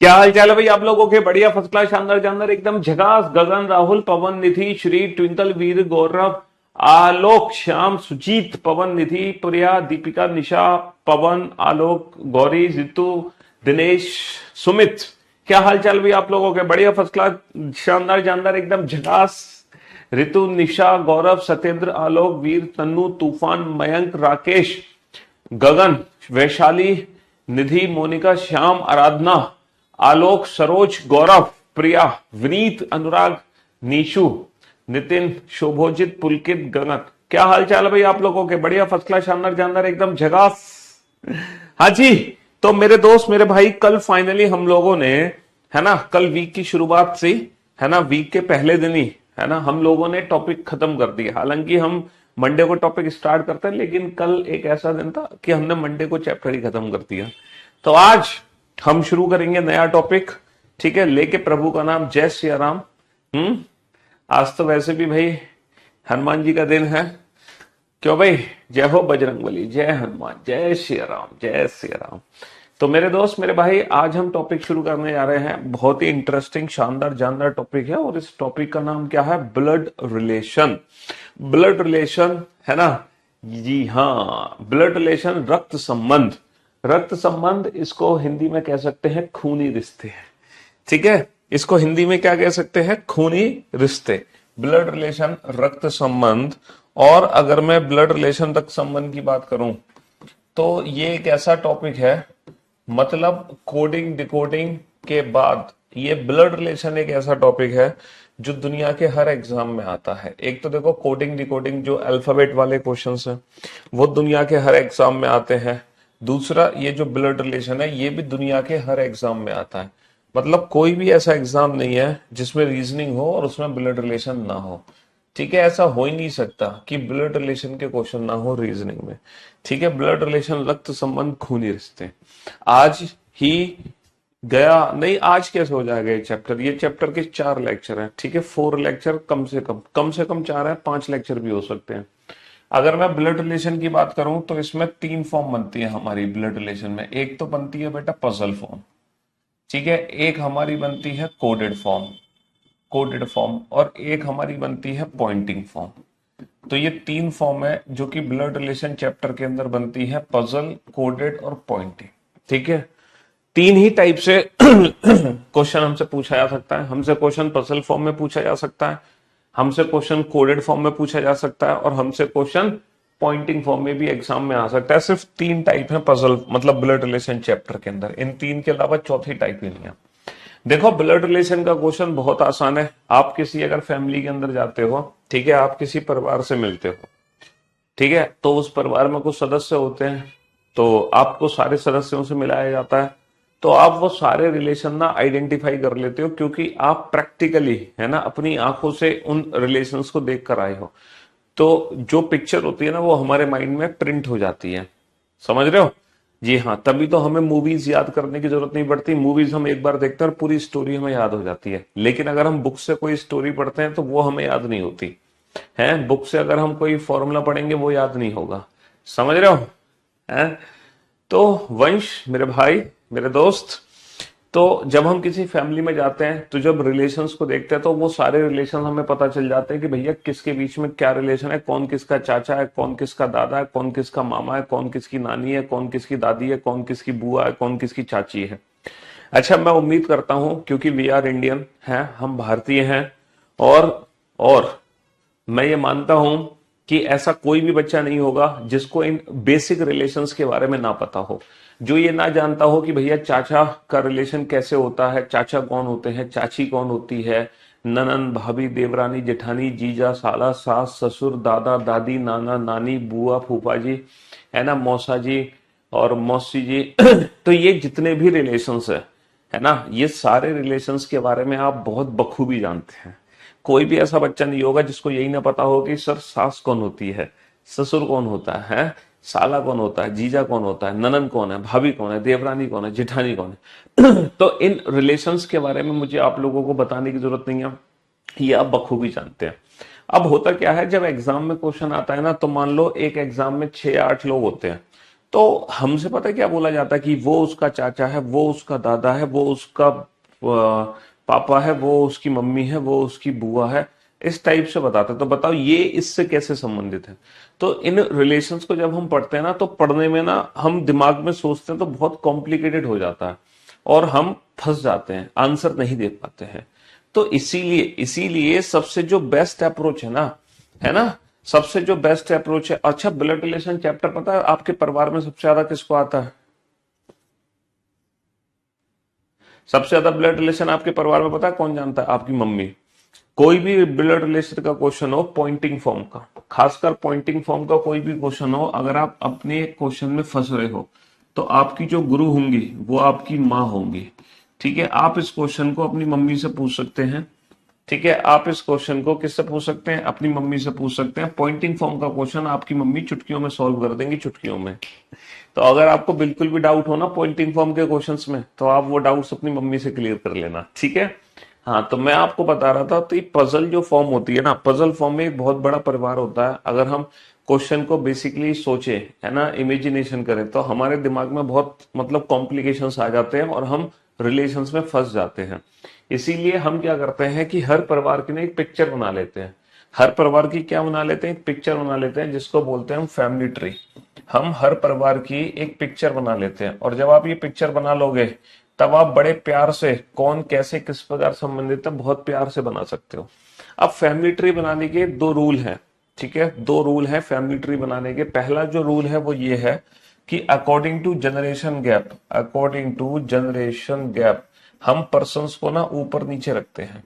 क्या हाल चाल है भाई आप लोगों के? बढ़िया, फर्स्ट क्लास, शानदार जानदार, एकदम झकास। गगन, राहुल, पवन, निधि, श्री, ट्विंकल, वीर, गौरव, आलोक, श्याम, सुजीत, पवन, निधि, प्रिया, दीपिका, निशा, पवन, आलोक, गौरी, जितू, दिनेश, सुमित। क्या हाल चाल भाई आप लोगों के? बढ़िया, फर्स्ट क्लास, शानदार जानदार, एकदम झकास। ऋतु, निशा, गौरव, सत्येंद्र, आलोक, वीर, तन्नू, तूफान, मयंक, राकेश, गगन, वैशाली, निधि, मोनिका, श्याम, आराधना, आलोक, सरोज, गौरव, प्रिया, विनीत, अनुराग, नीशु, नितिन, शोभोजित, पुलकित, गगन। क्या हाल चाल है भाई आप लोगों के? बढ़िया, फर्स्ट क्लास, शानदार जानदार, एकदम झकास। हाँ जी। तो मेरे दोस्त, मेरे भाई, कल फाइनली हम लोगों ने, है ना, कल वीक की शुरुआत से, है ना, वीक के पहले दिन ही, है ना, हम लोगों ने टॉपिक खत्म कर दिया। हालांकि हम मंडे को टॉपिक स्टार्ट करते हैं, लेकिन कल एक ऐसा दिन था कि हमने मंडे को चैप्टर ही खत्म कर दिया। तो आज हम शुरू करेंगे नया टॉपिक, ठीक है, लेके प्रभु का नाम, जय सिया राम। आज तो वैसे भी भाई हनुमान जी का दिन है। क्यों भाई? जय हो बजरंगबली, जय हनुमान, जय सिया राम, जय सिया राम। तो मेरे दोस्त, मेरे भाई, आज हम टॉपिक शुरू करने जा रहे हैं। बहुत ही इंटरेस्टिंग, शानदार जानदार टॉपिक है, और इस टॉपिक का नाम क्या है? Blood relation. ब्लड रिलेशन, है ना? जी हाँ, ब्लड रिलेशन, रक्त संबंध। रक्त संबंध, इसको हिंदी में कह सकते हैं खूनी रिश्ते। ठीक है, इसको हिंदी में क्या कह सकते हैं? खूनी रिश्ते, ब्लड रिलेशन, रक्त संबंध। और अगर मैं ब्लड रिलेशन, रक्त संबंध की बात करूं तो ये एक ऐसा टॉपिक है, मतलब कोडिंग डिकोडिंग के बाद ये ब्लड रिलेशन एक ऐसा टॉपिक है जो दुनिया के हर एग्जाम में आता है। एक तो देखो, कोडिंग डिकोडिंग जो अल्फाबेट वाले क्वेश्चंस हैं वो दुनिया के हर एग्जाम में आते हैं। दूसरा, ये जो ब्लड रिलेशन है ये भी दुनिया के हर एग्जाम में आता है। मतलब कोई भी ऐसा एग्जाम नहीं है जिसमें रीजनिंग हो और उसमें ब्लड रिलेशन ना हो। ठीक है, ऐसा हो ही नहीं सकता कि ब्लड रिलेशन के क्वेश्चन ना हो रीजनिंग में। ठीक है, ब्लड रिलेशन, रक्त संबंध, खूनी रिश्ते। आज ही गया नहीं, आज कैसे हो जाएगा ये चैप्टर? ये चैप्टर के 4 लेक्चर हैं। ठीक है, 4 लेक्चर, कम से कम 4 है, 5 लेक्चर भी हो सकते हैं। अगर मैं ब्लड रिलेशन की बात करूं तो इसमें 3 फॉर्म बनती है हमारी ब्लड रिलेशन में। एक तो बनती है बेटा पजल फॉर्म, ठीक है, एक हमारी बनती है कोडेड फॉर्म, और एक हमारी बनती है पॉइंटिंग फॉर्म। तो ये 3 फॉर्म है जो कि ब्लड रिलेशन चैप्टर के अंदर बनती है, पजल, कोडेड और पॉइंटिंग। ठीक है, 3 ही टाइप से क्वेश्चन हमसे पूछा जा सकता है। हमसे क्वेश्चन पजल फॉर्म में पूछा जा सकता है, हमसे क्वेश्चन कोडेड फॉर्म में पूछा जा सकता है, और हमसे क्वेश्चन पॉइंटिंग फॉर्म में भी एग्जाम में आ सकता है। सिर्फ 3 टाइप है पजल, मतलब ब्लड रिलेशन चैप्टर के अंदर। इन 3 के अलावा चौथी टाइप ही नहीं है। देखो, ब्लड रिलेशन का क्वेश्चन बहुत आसान है। आप किसी अगर फैमिली के अंदर जाते हो, ठीक है, आप किसी परिवार से मिलते हो, ठीक है, तो उस परिवार में कुछ सदस्य होते हैं, तो आपको सारे सदस्यों से मिलाया जाता है। तो आप वो सारे रिलेशन ना आइडेंटिफाई कर लेते हो, क्योंकि आप प्रैक्टिकली, है ना, अपनी आंखों से उन रिलेशंस को देख कर आए हो। तो जो पिक्चर होती है ना, वो हमारे माइंड में प्रिंट हो जाती है। समझ रहे हो? जी हाँ, तभी तो हमें मूवीज याद करने की जरूरत नहीं पड़ती। मूवीज हम एक बार देखते हैं और पूरी स्टोरी हमें याद हो जाती है। लेकिन अगर हम बुक से कोई स्टोरी पढ़ते हैं तो वो हमें याद नहीं होती है। बुक से अगर हम कोई फॉर्मूला पढ़ेंगे वो याद नहीं होगा। समझ रहे हो? है? तो वंश, मेरे भाई, मेरे दोस्त, तो जब हम किसी फैमिली में जाते हैं तो जब रिलेशंस को देखते हैं तो वो सारे रिलेशन हमें पता चल जाते हैं कि भैया किसके बीच में क्या रिलेशन है, कौन किसका चाचा है, कौन किसका दादा है, कौन किसका मामा है, कौन किसकी नानी है, कौन किसकी दादी है, कौन किसकी बुआ है, कौन किसकी चाची है। अच्छा, मैं उम्मीद करता हूं, क्योंकि वी आर इंडियन हैं, हम भारतीय हैं, और मैं ये मानता हूं कि ऐसा कोई भी बच्चा नहीं होगा जिसको इन बेसिक रिलेशंस के बारे में ना पता हो, जो ये ना जानता हो कि भैया चाचा का रिलेशन कैसे होता है, चाचा कौन होते हैं, चाची कौन होती है, ननन, भाभी, देवरानी, जेठानी, जीजा, साला, सास, ससुर, दादा, दादी, नाना, नानी, बुआ, फूफा जी, है ना, मौसा जी और मौसी जी। तो ये जितने भी रिलेशंस है ना, ये सारे रिलेशंस के बारे में आप बहुत बखूबी जानते हैं। कोई भी ऐसा बच्चा नहीं होगा जिसको यही ना पता हो कि सर सास कौन होती है, ससुर कौन होता है, साला कौन होता है, जीजा कौन होता है, ननन कौन है, भाभी कौन है, देवरानी कौन है, जेठानी कौन है। तो इन रिलेशंस के बारे में मुझे आप लोगों को बताने की जरूरत नहीं है, ये आप बखूबी जानते हैं। अब होता क्या है, जब एग्जाम में क्वेश्चन आता है ना, तो मान लो एक एग्जाम में 6 या 8 लोग होते हैं, तो हमसे पता है क्या बोला जाता है कि वो उसका चाचा है, वो उसका दादा है, वो उसका पापा है, वो उसकी मम्मी है, वो उसकी बुआ है, इस टाइप से बताते हैं। तो बताओ ये इससे कैसे संबंधित है। तो इन रिलेशंस को जब हम पढ़ते हैं ना, तो पढ़ने में ना हम दिमाग में सोचते हैं तो बहुत कॉम्प्लिकेटेड हो जाता है और हम फंस जाते हैं, आंसर नहीं दे पाते हैं। तो इसीलिए इसीलिए सबसे जो बेस्ट अप्रोच है ना, सबसे जो बेस्ट अप्रोच है। अच्छा, ब्लड रिलेशन चैप्टर पता है आपके परिवार में सबसे ज्यादा किसको आता है? सबसे ज्यादा ब्लड रिलेशन आपके परिवार में पता है कौन जानता है? आपकी मम्मी। कोई भी ब्लड रिलेशन का क्वेश्चन हो पॉइंटिंग फॉर्म का, खासकर पॉइंटिंग फॉर्म का कोई भी क्वेश्चन हो, अगर आप अपने क्वेश्चन में फंस रहे हो तो आपकी जो गुरु होंगी वो आपकी माँ होंगी। ठीक है, आप इस क्वेश्चन को अपनी मम्मी से पूछ सकते हैं। ठीक है, आप इस क्वेश्चन को किससे पूछ सकते हैं? अपनी मम्मी से पूछ सकते हैं। पॉइंटिंग फॉर्म का क्वेश्चन आपकी मम्मी चुटकियों में सॉल्व कर देंगी, चुटकियों में। तो अगर आपको बिल्कुल भी डाउट हो ना पॉइंटिंग फॉर्म के क्वेश्चंस में, तो आप वो डाउट्स अपनी मम्मी से क्लियर कर लेना। ठीक है। हाँ, तो मैं आपको बता रहा था, तो ये पजल जो फॉर्म होती है ना, पजल फॉर्म में एक बहुत बड़ा परिवार होता है। अगर हम क्वेश्चन को बेसिकली सोचे, है ना, इमेजिनेशन करें, तो हमारे दिमाग में बहुत मतलब कॉम्प्लिकेशंस आ जाते हैं और हम रिलेशंस में फंस जाते हैं। इसीलिए हम क्या करते हैं कि हर परिवार की ना एक पिक्चर बना लेते हैं। हर परिवार की क्या बना लेते हैं? एक पिक्चर बना लेते हैं, जिसको बोलते हैं हम फैमिली ट्री। हम हर परिवार की एक पिक्चर बना लेते हैं, और जब आप ये पिक्चर बना लोगे तब आप बड़े प्यार से कौन कैसे किस प्रकार संबंधित है बहुत प्यार से बना सकते हो। अब फैमिली ट्री बनाने के दो रूल हैं। ठीक है, दो रूल हैं फैमिली ट्री बनाने के। पहला जो रूल है वो ये है कि according to generation gap, according to generation gap हम पर्सन्स को ना ऊपर नीचे रखते हैं।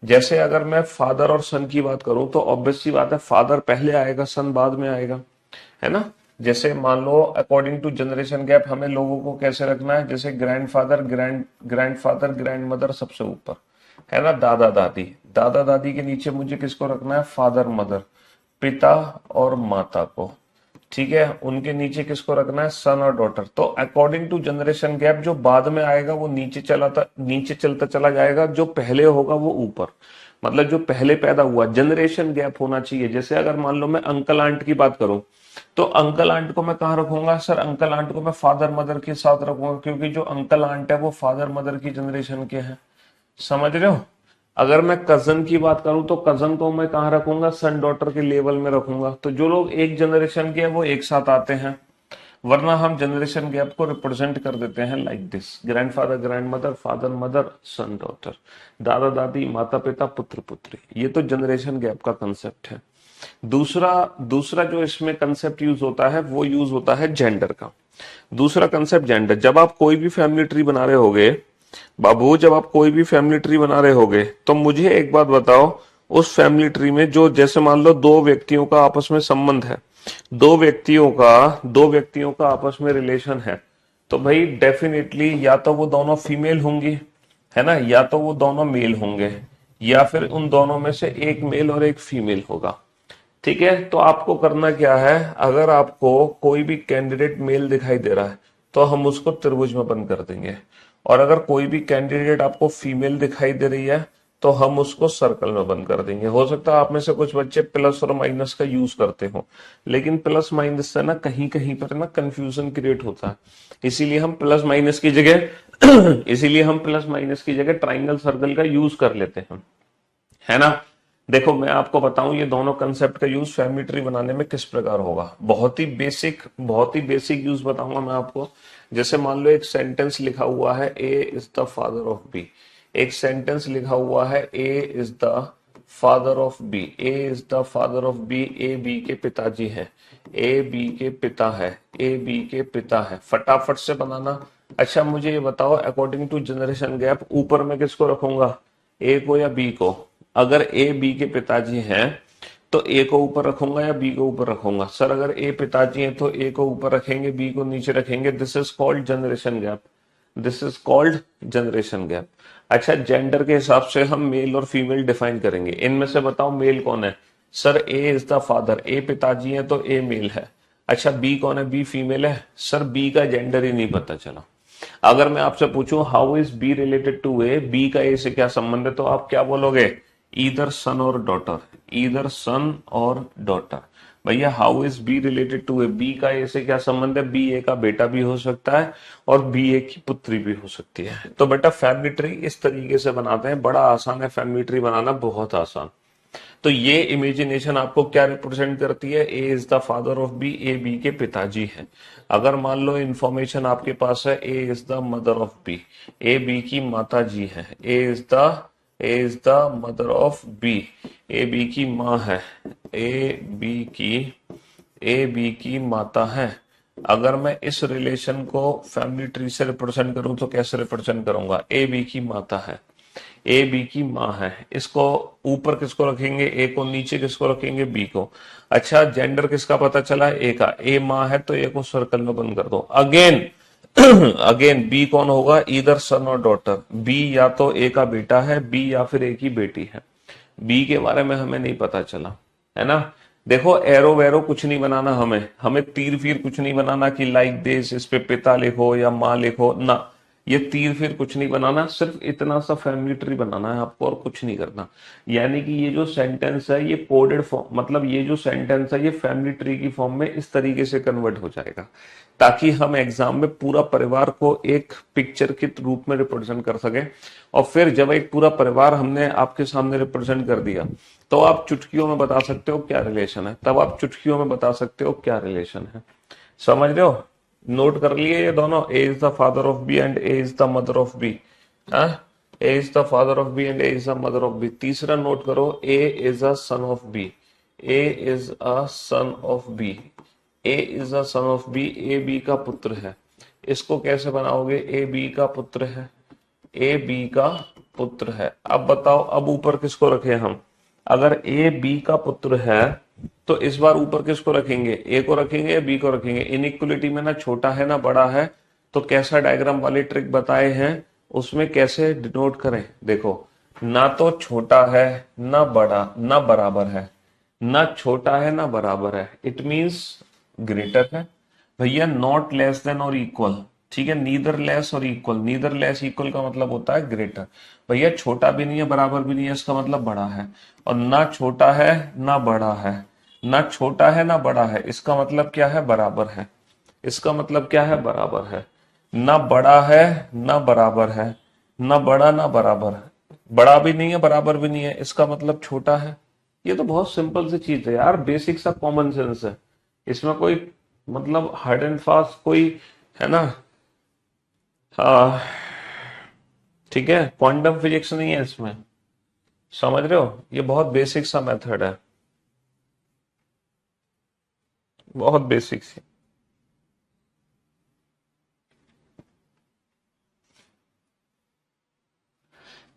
जैसे अगर मैं फादर और सन की बात करूं तो ऑब्वियस सी बात है, फादर पहले आएगा, सन बाद में आएगा, है ना। जैसे मान लो अकॉर्डिंग टू जनरेशन गैप हमें लोगों को कैसे रखना है, जैसे ग्रैंडफादर, ग्रैंडफादर, ग्रैंडमदर सबसे ऊपर, है ना, दादा दादी। दादा दादी के नीचे मुझे किसको रखना है? फादर मदर, पिता और माता को। ठीक है, उनके नीचे किसको रखना है? सन और डॉटर। तो अकॉर्डिंग टू जनरेशन गैप जो बाद में आएगा वो नीचे चलता चला जाएगा, जो पहले होगा वो ऊपर। मतलब जो पहले पैदा हुआ, जनरेशन गैप होना चाहिए। जैसे अगर मान लो मैं अंकल आंट की बात करूं, तो अंकल आंट को मैं कहाँ रखूंगा? सर अंकल आंट को मैं फादर मदर के साथ रखूंगा, क्योंकि जो अंकल आंट है वो फादर मदर की जनरेशन के हैं। समझ रहे हो? अगर मैं कजन की बात करूं तो कजन को मैं कहाँ रखूंगा? सन डॉटर के लेवल में रखूंगा। तो जो लोग एक जनरेशन के हैं वो एक साथ आते हैं, वरना हम जनरेशन गैप को रिप्रेजेंट कर देते हैं like this: grandfather, grandmother, father mother, son daughter, दादा दादी, माता पिता, पुत्र पुत्री। ये तो जनरेशन गैप का कंसेप्ट है। दूसरा दूसरा जो इसमें कंसेप्ट यूज होता है वो यूज होता है जेंडर का। दूसरा कंसेप्ट जेंडर। जब आप कोई भी फैमिली ट्री बना रहे होगे बाबू, जब आप कोई भी फैमिली ट्री बना रहे होगे, तो मुझे एक बात बताओ, उस फैमिली ट्री में जो, जैसे मान लो दो व्यक्तियों का आपस में संबंध है, दो व्यक्तियों का आपस में रिलेशन है, तो भाई डेफिनेटली या तो वो दोनों फीमेल होंगी, है ना, या तो वो दोनों मेल होंगे, या फिर उन दोनों में से एक मेल और एक फीमेल होगा। ठीक है, तो आपको करना क्या है? अगर आपको कोई भी कैंडिडेट मेल दिखाई दे रहा है तो हम उसको त्रिभुज में बंद कर देंगे, और अगर कोई भी कैंडिडेट आपको फीमेल दिखाई दे रही है तो हम उसको सर्कल में बंद कर देंगे। हो सकता है आप में से कुछ बच्चे प्लस और माइनस का यूज करते हो, लेकिन प्लस माइनस से ना कहीं कहीं पर ना कंफ्यूजन क्रिएट होता है। इसीलिए हम प्लस माइनस की जगह इसीलिए हम प्लस माइनस की जगह ट्राइंगल सर्कल का यूज कर लेते हैं, है ना। देखो मैं आपको बताऊं ये दोनों कंसेप्ट का यूज फैमिली ट्री बनाने में किस प्रकार होगा। बहुत ही बेसिक यूज बताऊंगा मैं आपको। जैसे मान लो एक सेंटेंस लिखा हुआ है, A is the father of B. एक सेंटेंस लिखा हुआ है, A is the father of B. A is the father of B. A B के पिताजी हैं। ए बी के पिता है। ए बी के पिता है। फटाफट से बनाना। अच्छा मुझे ये बताओ, अकॉर्डिंग टू जनरेशन गैप ऊपर में किसको रखूंगा? ए को या बी को? अगर ए बी के पिताजी हैं तो ए को ऊपर रखूंगा या बी को ऊपर रखूंगा? सर अगर ए पिताजी हैं तो ए को ऊपर रखेंगे, बी को नीचे रखेंगे। This is called generation gap. This is called generation gap. अच्छा, जेंडर के हिसाब से हम मेल और फीमेल डिफाइन करेंगे। इनमें से बताओ मेल कौन है? Sir A is the father. A पिताजी है तो ए मेल है। अच्छा बी कौन है? बी फीमेल है। सर बी का जेंडर ही नहीं पता चला। अगर मैं आपसे पूछूं how is B related to A, B का ए से क्या संबंध है, तो आप क्या बोलोगे? ईदर सन और डॉटर, ईदर सन और डॉटर। भैया how is B related to A, B का ए से क्या संबंध है, बी ए का बेटा भी हो सकता है और बी ए की पुत्री भी हो सकती है। तो बेटा फैमिली ट्री इस तरीके से बनाते हैं, बड़ा आसान है फैमिली ट्री बनाना, बहुत आसान। तो ये इमेजिनेशन आपको क्या रिप्रेजेंट करती है, A is the father of B, A B के पिताजी है। अगर मान लो इंफॉर्मेशन आपके पास है A is the mother of B, A B की माता जी है, A is the mother of B, A B की माँ है, ए बी की ए बी की माता है। अगर मैं इस रिलेशन को फैमिली ट्री से रिप्रेजेंट करूं तो कैसे रिप्रेजेंट करूंगा, ए बी की माता है, ए बी की माँ है, इसको ऊपर किसको रखेंगे, ए को, नीचे किसको रखेंगे, बी को। अच्छा जेंडर किसका पता चला, ए का, ए माँ है तो ए को सर्कल में बंद कर दो। अगेन अगेन बी कौन होगा, इधर सन और डॉटर, बी या तो ए का बेटा है, बी या फिर ए की बेटी है। बी के बारे में हमें नहीं पता चला, है ना। देखो एरो वेरो कुछ नहीं बनाना, हमें तीर फीर कुछ नहीं बनाना कि लाइक दिस, इस पे पिता लिखो या माँ लिखो ना, ये तीर फिर कुछ नहीं बनाना, सिर्फ इतना सा फैमिली ट्री बनाना है आपको और कुछ नहीं करना। यानी कि ये जो सेंटेंस है ये कोडेड फॉर्म, मतलब ये जो सेंटेंस है ये फैमिली ट्री की फॉर्म में इस तरीके से कन्वर्ट हो जाएगा ताकि हम एग्जाम में पूरा परिवार को एक पिक्चर के रूप में रिप्रेजेंट कर सके। और फिर जब एक पूरा परिवार हमने आपके सामने रिप्रेजेंट कर दिया तो आप चुटकियों में बता सकते हो क्या रिलेशन है, तब आप चुटकियों में बता सकते हो क्या रिलेशन है। समझ रहे हो, नोट कर लिए ये दोनों, A is the father of B and A is the mother of B, A is the father of B and A is the mother of B. तीसरा नोट करो, A is a son of B, A is a son of B, A is a son of B, A B का पुत्र है। इसको कैसे बनाओगे, ए B का पुत्र है, ए बी का पुत्र है। अब बताओ अब ऊपर किसको रखे हम, अगर ए बी का पुत्र है तो इस बार ऊपर किसको रखेंगे, ए को रखेंगे या बी को रखेंगे। इनइक्वलिटी में ना छोटा है ना बड़ा है, तो कैसा डायग्राम वाली ट्रिक बताए हैं उसमें कैसे डिनोट करें। देखो ना तो छोटा है ना बड़ा ना बराबर है, ना छोटा है ना बराबर है, इट मींस ग्रेटर है। भैया नॉट लेस देन और इक्वल, ठीक है, नीदर लेस और इक्वल, नीदर लेस इक्वल का मतलब होता है ग्रेटर। भैया छोटा भी नहीं है बराबर भी नहीं है, इसका मतलब बड़ा है। और ना छोटा है ना बड़ा है, ना छोटा है ना बड़ा है, इसका मतलब क्या है, बराबर है। इसका मतलब क्या है, बराबर है। ना बड़ा है ना बराबर है, ना बड़ा ना बराबर है, बड़ा भी नहीं है बराबर भी नहीं है, इसका मतलब छोटा है। ये तो बहुत सिंपल सी चीज है यार, बेसिक सा कॉमन सेंस है, इसमें कोई मतलब हार्ड एंड फास्ट कोई, है ना, हाँ ठीक है, क्वांटम फिजिक्स नहीं है इसमें। समझ रहे हो, ये बहुत बेसिक सा मेथड है, बहुत बेसिक सी।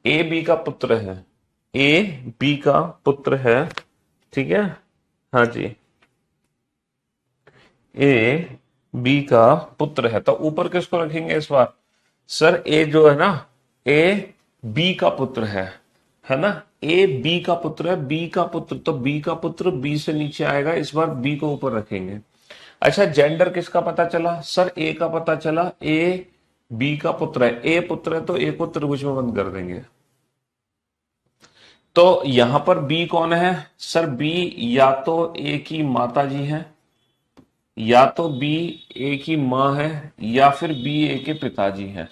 ए बी का पुत्र है, ए बी का पुत्र है, ठीक है, हाँ जी, ए बी का पुत्र है। तो ऊपर किसको रखेंगे इस बार, सर ए जो है ना, ए बी का पुत्र है ना, ए बी का पुत्र है, बी का पुत्र, तो बी का पुत्र बी से नीचे आएगा, इस बार बी को ऊपर रखेंगे। अच्छा जेंडर किसका पता चला, सर ए का पता चला, ए बी का पुत्र है, ए पुत्र है तो ए को त्रिभुज में बंद कर देंगे। तो यहां पर बी कौन है, सर बी या तो ए की माता जी है, या तो बी ए की माँ है, या फिर बी ए के पिताजी हैं।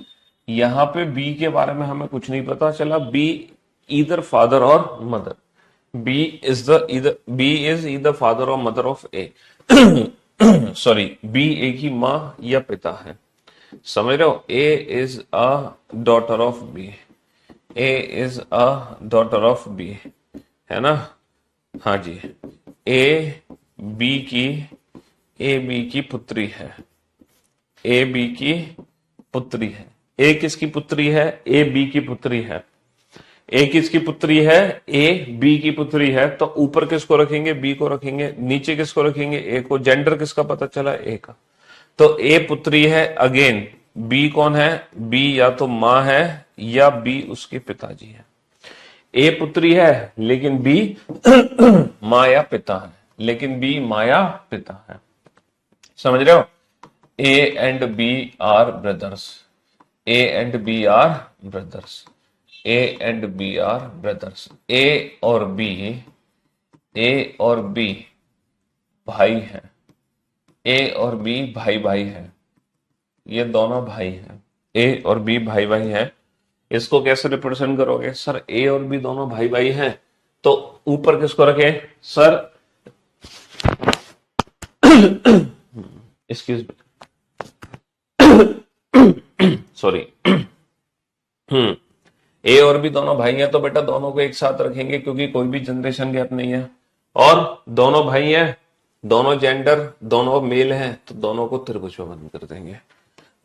यहां पे बी के बारे में हमें कुछ नहीं पता चला, बी इधर फादर और मदर, बी इज इधर फादर और mother of A, sorry B A की माँ या पिता है। समझ रहे हो, A is a daughter of B, A is a daughter of B, है ना, हाँ जी, ए बी की ए बी की पुत्री है, ए बी की पुत्री है। ए किसकी पुत्री है, ए बी की पुत्री है। ए किसकी पुत्री है, ए बी की पुत्री है, तो ऊपर किसको रखेंगे, बी को रखेंगे, नीचे किसको रखेंगे, ए को। जेंडर किसका पता चला, ए का, तो ए पुत्री है। अगेन बी कौन है, बी या तो माँ है या बी उसके पिताजी है। ए पुत्री है लेकिन बी माँ या पिता है, लेकिन बी माँ या पिता है। समझ रहे हो, A and B are brothers, A and B are brothers, A and B are brothers. A और बी भाई हैं, ए और बी भाई भाई हैं, ये दोनों भाई हैं, ए और बी भाई भाई हैं। इसको कैसे रिप्रेजेंट करोगे? सर ए और बी दोनों भाई भाई हैं, तो ऊपर किसको रखें? सर एक्सक्यूज सॉरी, ए और बी दोनों भाई हैं तो बेटा दोनों को एक साथ रखेंगे क्योंकि कोई भी जनरेशन गैप नहीं है, और दोनों भाई हैं, दोनों जेंडर, दोनों मेल हैं, तो दोनों को त्रिभुज में बंद कर देंगे।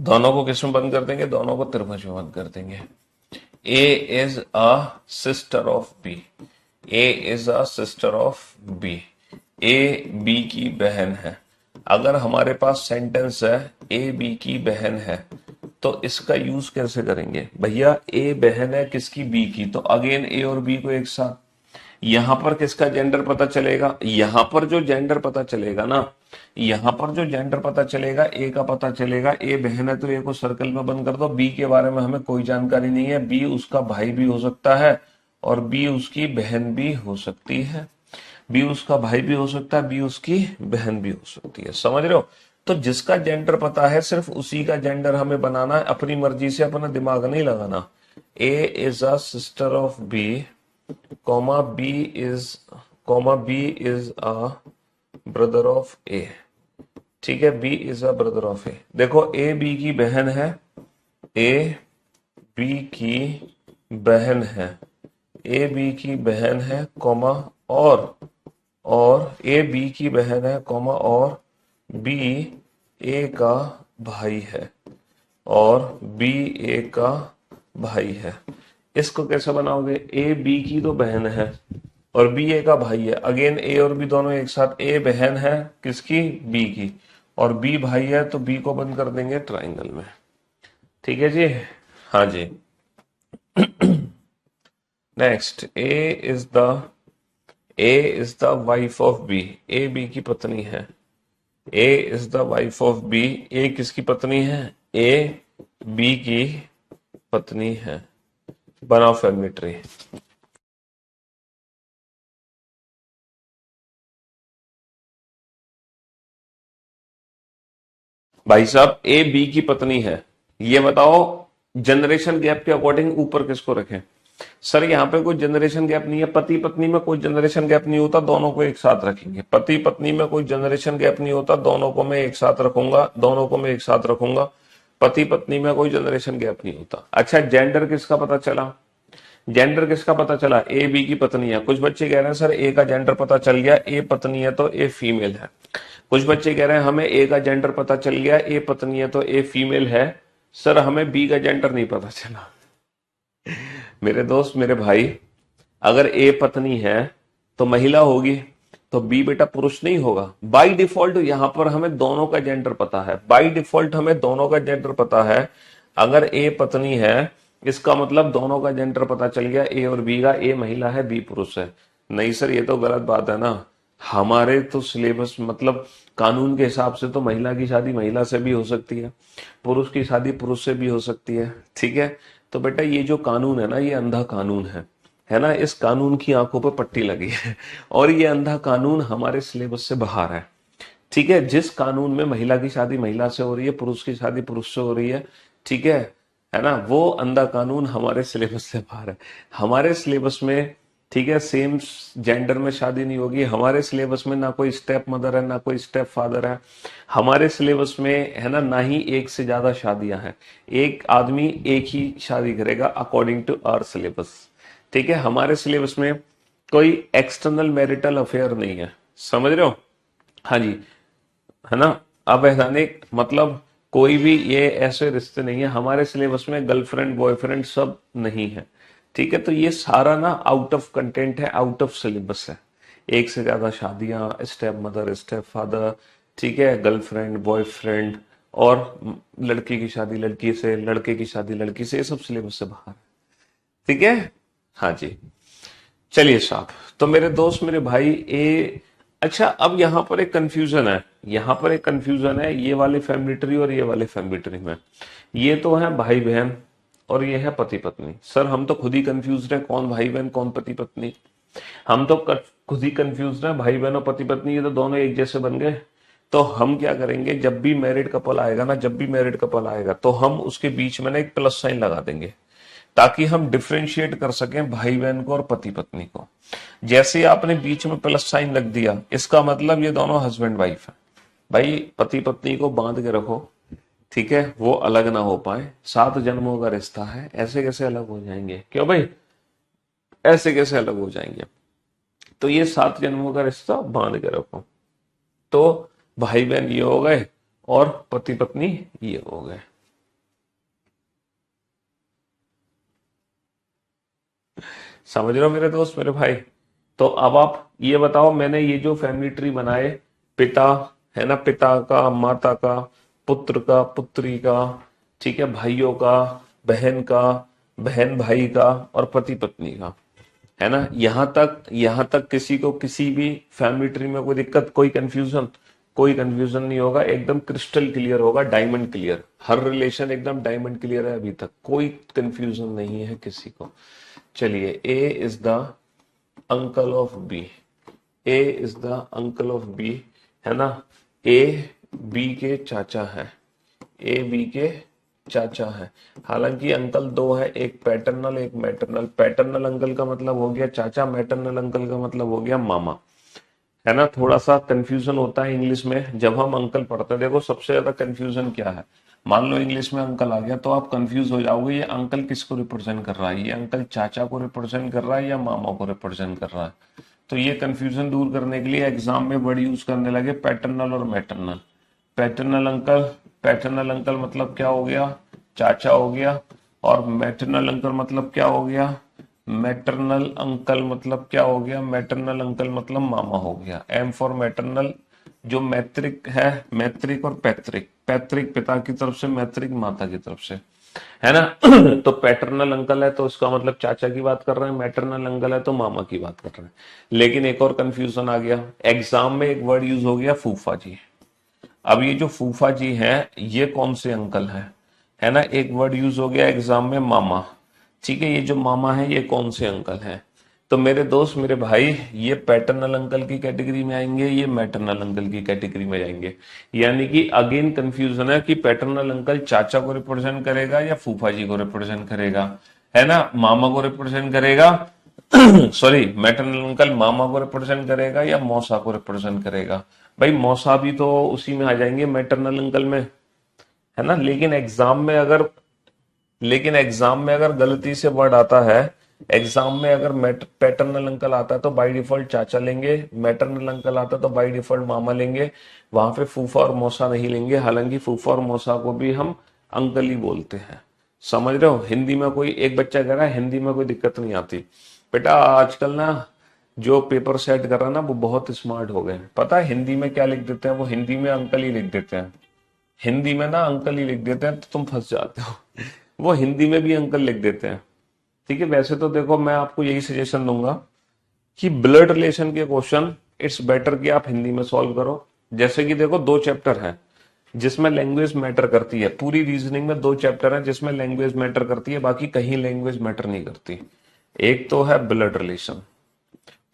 दोनों को किस में बंद कर देंगे? दोनों को त्रिभुज में बंद कर देंगे। A is a sister of B, A is a sister of B, A B की बहन है। अगर हमारे पास सेंटेंस है ए बी की बहन है, तो इसका यूज कैसे करेंगे? भैया ए बहन है किसकी? बी की, तो अगेन ए और बी को एक साथ। यहां पर किसका जेंडर पता चलेगा? यहां पर जो जेंडर पता चलेगा ना, यहां पर जो जेंडर पता चलेगा ए का पता चलेगा। ए बहन है तो ए को सर्कल में बंद कर दो। बी के बारे में हमें कोई जानकारी नहीं है, बी उसका भाई भी हो सकता है और बी उसकी बहन भी हो सकती है, बी उसका भाई भी हो सकता है, बी उसकी बहन भी हो सकती है। समझ रहे हो? तो जिसका जेंडर पता है सिर्फ उसी का जेंडर हमें बनाना है, अपनी मर्जी से अपना दिमाग नहीं लगाना। A is a sister of B, comma B is a brother of A. ठीक है, B is a brother of A. देखो ए बी की बहन है, ए बी की बहन है, ए बी की बहन है, कॉमा और ए बी की बहन है, कॉमा और बी ए का भाई है, और बी ए का भाई है। इसको कैसे बनाओगे? ए बी की तो बहन है और बी ए का भाई है। अगेन ए और बी दोनों एक साथ। ए बहन है किसकी? बी की, और बी भाई है, तो बी को बंद कर देंगे ट्राइंगल में। ठीक है जी, हाँ जी। Next, A is the wife of B, A B की पत्नी है। A is the wife of B, A किसकी पत्नी है? ए बी की पत्नी है। बनाओ फैमिली ट्री। भाई साहब ए बी की पत्नी है, ये बताओ जनरेशन गैप के अकॉर्डिंग ऊपर किसको रखें? सर यहाँ पे कोई जनरेशन गैप नहीं है, पति पत्नी में कोई जनरेशन गैप नहीं होता, दोनों को एक साथ रखेंगे। पति पत्नी में कोई जनरेशन गैप नहीं होता, दोनों को मैं एक साथ रखूंगा, दोनों को मैं एक साथ रखूंगा। पति पत्नी में कोई जनरेशन गैप नहीं होता। अच्छा, जेंडर किसका पता चला? जेंडर किसका पता चला? ए बी की पत्नी है। कुछ बच्चे कह रहे हैं सर ए का जेंडर पता चल गया, ए पत्नी है तो ए फीमेल है। कुछ बच्चे कह रहे हैं हमें ए का जेंडर पता चल गया, ए पत्नी है तो ए फीमेल है। सर हमें बी का जेंडर नहीं पता चला। मेरे दोस्त, मेरे भाई, अगर ए पत्नी है तो महिला होगी, तो बी बेटा पुरुष नहीं होगा। बाय डिफॉल्ट यहां पर हमें दोनों का जेंडर पता है, बाय डिफॉल्ट हमें दोनों का जेंडर पता है। अगर ए पत्नी है इसका मतलब दोनों का जेंडर पता चल गया, ए और बी का। ए महिला है, बी पुरुष है। नहीं सर ये तो गलत बात है ना। हमारे तो सिलेबस मतलब कानून के हिसाब से तो महिला की शादी महिला से भी हो सकती है, पुरुष की शादी पुरुष से भी हो सकती है। ठीक है, तो बेटा ये जो कानून है ना, ये अंधा कानून है ना। इस कानून की आंखों पर पट्टी लगी है और ये अंधा कानून हमारे सिलेबस से बाहर है। ठीक है, जिस कानून में महिला की शादी महिला से हो रही है, पुरुष की शादी पुरुष से हो रही है, ठीक है ना, वो अंधा कानून हमारे सिलेबस से बाहर है। हमारे सिलेबस में, ठीक है, सेम जेंडर में शादी नहीं होगी। हमारे सिलेबस में ना कोई स्टेप मदर है, ना कोई स्टेप फादर है। हमारे सिलेबस में है ना ही एक से ज्यादा शादियां हैं। एक आदमी एक ही शादी करेगा अकॉर्डिंग टू आवर सिलेबस। ठीक है, हमारे सिलेबस में कोई एक्सटर्नल मैरिटल अफेयर नहीं है। समझ रहे हो? हाँ जी, है ना। अवैधानिक मतलब कोई भी ये ऐसे रिश्ते नहीं है हमारे सिलेबस में। गर्लफ्रेंड बॉयफ्रेंड सब नहीं है। ठीक है, तो ये सारा ना आउट ऑफ कंटेंट है, आउट ऑफ सिलेबस है। एक से ज्यादा शादियां, स्टेप मदर, स्टेप फादर, ठीक है, गर्लफ्रेंड बॉयफ्रेंड, और लड़की की शादी लड़की से, लड़के की शादी लड़की से, ये सब सिलेबस से बाहर है। ठीक है, हाँ जी। चलिए साहब, तो मेरे दोस्त, मेरे भाई, ए अच्छा, अब यहां पर एक कंफ्यूजन है, यहां पर एक कंफ्यूजन है ये वाले फैमिली ट्री और ये वाले फैमिली ट्री में। ये तो है भाई बहन और ये है पति पत्नी। सर हम तो खुद ही कंफ्यूज हैं, कौन भाई बहन कौन पति पत्नी। हम तो खुद ही कंफ्यूज हैं, भाई बहनों पति पत्नी ये तो दोनों एक जैसे बन गए। तो हम क्या करेंगे, जब भी मैरिड कपल आएगा ना, जब भी मैरिड कपल आएगा तो हम उसके बीच में ना एक प्लस साइन लगा देंगे, ताकि हम डिफ्रेंशिएट कर सकें भाई बहन को और पति पत्नी को। जैसे ही आपने बीच में प्लस साइन लग दिया, इसका मतलब ये दोनों हस्बैंड वाइफ है। भाई पति पत्नी को बांध के रखो, ठीक है, वो अलग ना हो पाए। 7 जन्मों का रिश्ता है, ऐसे कैसे अलग हो जाएंगे, क्यों भाई, ऐसे कैसे अलग हो जाएंगे। तो ये 7 जन्मों का रिश्ता बांध के रखो। तो भाई बहन ये हो गए और पति पत्नी ये हो गए। समझ रहे हो मेरे दोस्त, मेरे भाई। तो अब आप ये बताओ, मैंने ये जो फैमिली ट्री बनाए, पिता है ना, पिता का, माता का, पुत्र का, पुत्री का, ठीक है, भाइयों का, बहन का, बहन भाई का, और पति पत्नी का, है ना, यहां तक किसी को किसी भी फैमिली ट्री में कोई दिक्कत, कोई कंफ्यूजन, कोई कंफ्यूजन नहीं होगा, एकदम क्रिस्टल क्लियर होगा, डायमंड क्लियर। हर रिलेशन एकदम डायमंड क्लियर है, अभी तक कोई कंफ्यूजन नहीं है किसी को। चलिए, A is the uncle of B, A is the uncle of B, है ना, ए बी के चाचा है, ए बी के चाचा है। हालांकि अंकल दो है, एक पैटर्नल एक मैटरनल। पैटर्नल अंकल का मतलब हो गया चाचा, मैटरनल अंकल का मतलब हो गया मामा, है ना। थोड़ा सा कंफ्यूजन होता है इंग्लिश में जब हम अंकल पढ़ते हैं। देखो सबसे ज्यादा कंफ्यूजन क्या है, मान लो इंग्लिश में अंकल आ गया तो आप कंफ्यूज हो जाओगे, ये अंकल किसको रिप्रेजेंट कर रहा है, ये अंकल चाचा को रिप्रेजेंट कर रहा है या मामा को रिप्रेजेंट कर रहा है। तो ये कंफ्यूजन दूर करने के लिए एग्जाम में वर्ड यूज करने लगे पैटर्नल और maternal. Paternal uncle, paternal uncle मतलब क्या हो गया, चाचा हो गया, और मैटरनल अंकल मतलब क्या हो गया, मैटरनल अंकल मतलब क्या हो गया, मैटरनल अंकल मतलब मामा हो गया। एम फॉर मैटरनल, जो मैत्रिक है, मैत्रिक और पैतृक, पैतृक पिता की तरफ से, मैत्रिक माता की तरफ से, है ना। तो पैटर्नल अंकल है तो इसका मतलब चाचा की बात कर रहे हैं, मैटरनल अंकल है तो मामा की बात कर रहे हैं। लेकिन एक और कंफ्यूजन आ गया, एग्जाम में एक वर्ड यूज हो गया फूफा जी। अब ये जो फूफा जी हैं ये कौन से अंकल हैं, है ना। एक वर्ड यूज हो गया एग्जाम में मामा, ठीक है, ये जो मामा है ये कौन से अंकल हैं। तो मेरे दोस्त, मेरे भाई, ये पैटर्नल अंकल की कैटेगरी में आएंगे, ये मैटरनल अंकल की कैटेगरी में जाएंगे। यानी कि अगेन कंफ्यूजन है कि पैटर्नल अंकल चाचा को रिप्रेजेंट करेगा या फूफा जी को रिप्रेजेंट करेगा, है ना, मामा को रिप्रेजेंट करेगा सॉरी, मैटरनल अंकल मामा को रिप्रेजेंट करेगा या मौसा को रिप्रेजेंट करेगा। भाई मौसा भी तो उसी में आ जाएंगे मैटरनल अंकल में, है ना। लेकिन एग्जाम में अगर गलती से वर्ड आता है, एग्जाम में अगर पैटर्नल अंकल आता है तो बाय डिफॉल्ट चाचा लेंगे, मैटरनल अंकल आता है तो बाय डिफॉल्ट मामा लेंगे, वहां पे फूफा और मौसा नहीं लेंगे। हालांकि फूफा और मौसा को भी हम अंकल ही बोलते हैं। समझ रहे हो, हिंदी में कोई एक बच्चा कह रहा है हिंदी में कोई दिक्कत नहीं आती। बेटा आजकल ना जो पेपर सेट कर रहा है ना वो बहुत स्मार्ट हो गए। पता है हिंदी में क्या लिख देते हैं, वो हिंदी में अंकल ही लिख देते हैं, हिंदी में ना अंकल ही लिख देते हैं, तो तुम फंस जाते हो वो हिंदी में भी अंकल लिख देते हैं, ठीक है। वैसे तो देखो मैं आपको यही सजेशन दूंगा कि ब्लड रिलेशन के क्वेश्चन इट्स बेटर कि आप हिंदी में सॉल्व करो। जैसे कि देखो 2 चैप्टर हैं जिसमें लैंग्वेज मैटर करती है, पूरी रीजनिंग में 2 चैप्टर हैं जिसमें लैंग्वेज मैटर करती है, बाकी कहीं लैंग्वेज मैटर नहीं करती। एक तो है ब्लड रिलेशन,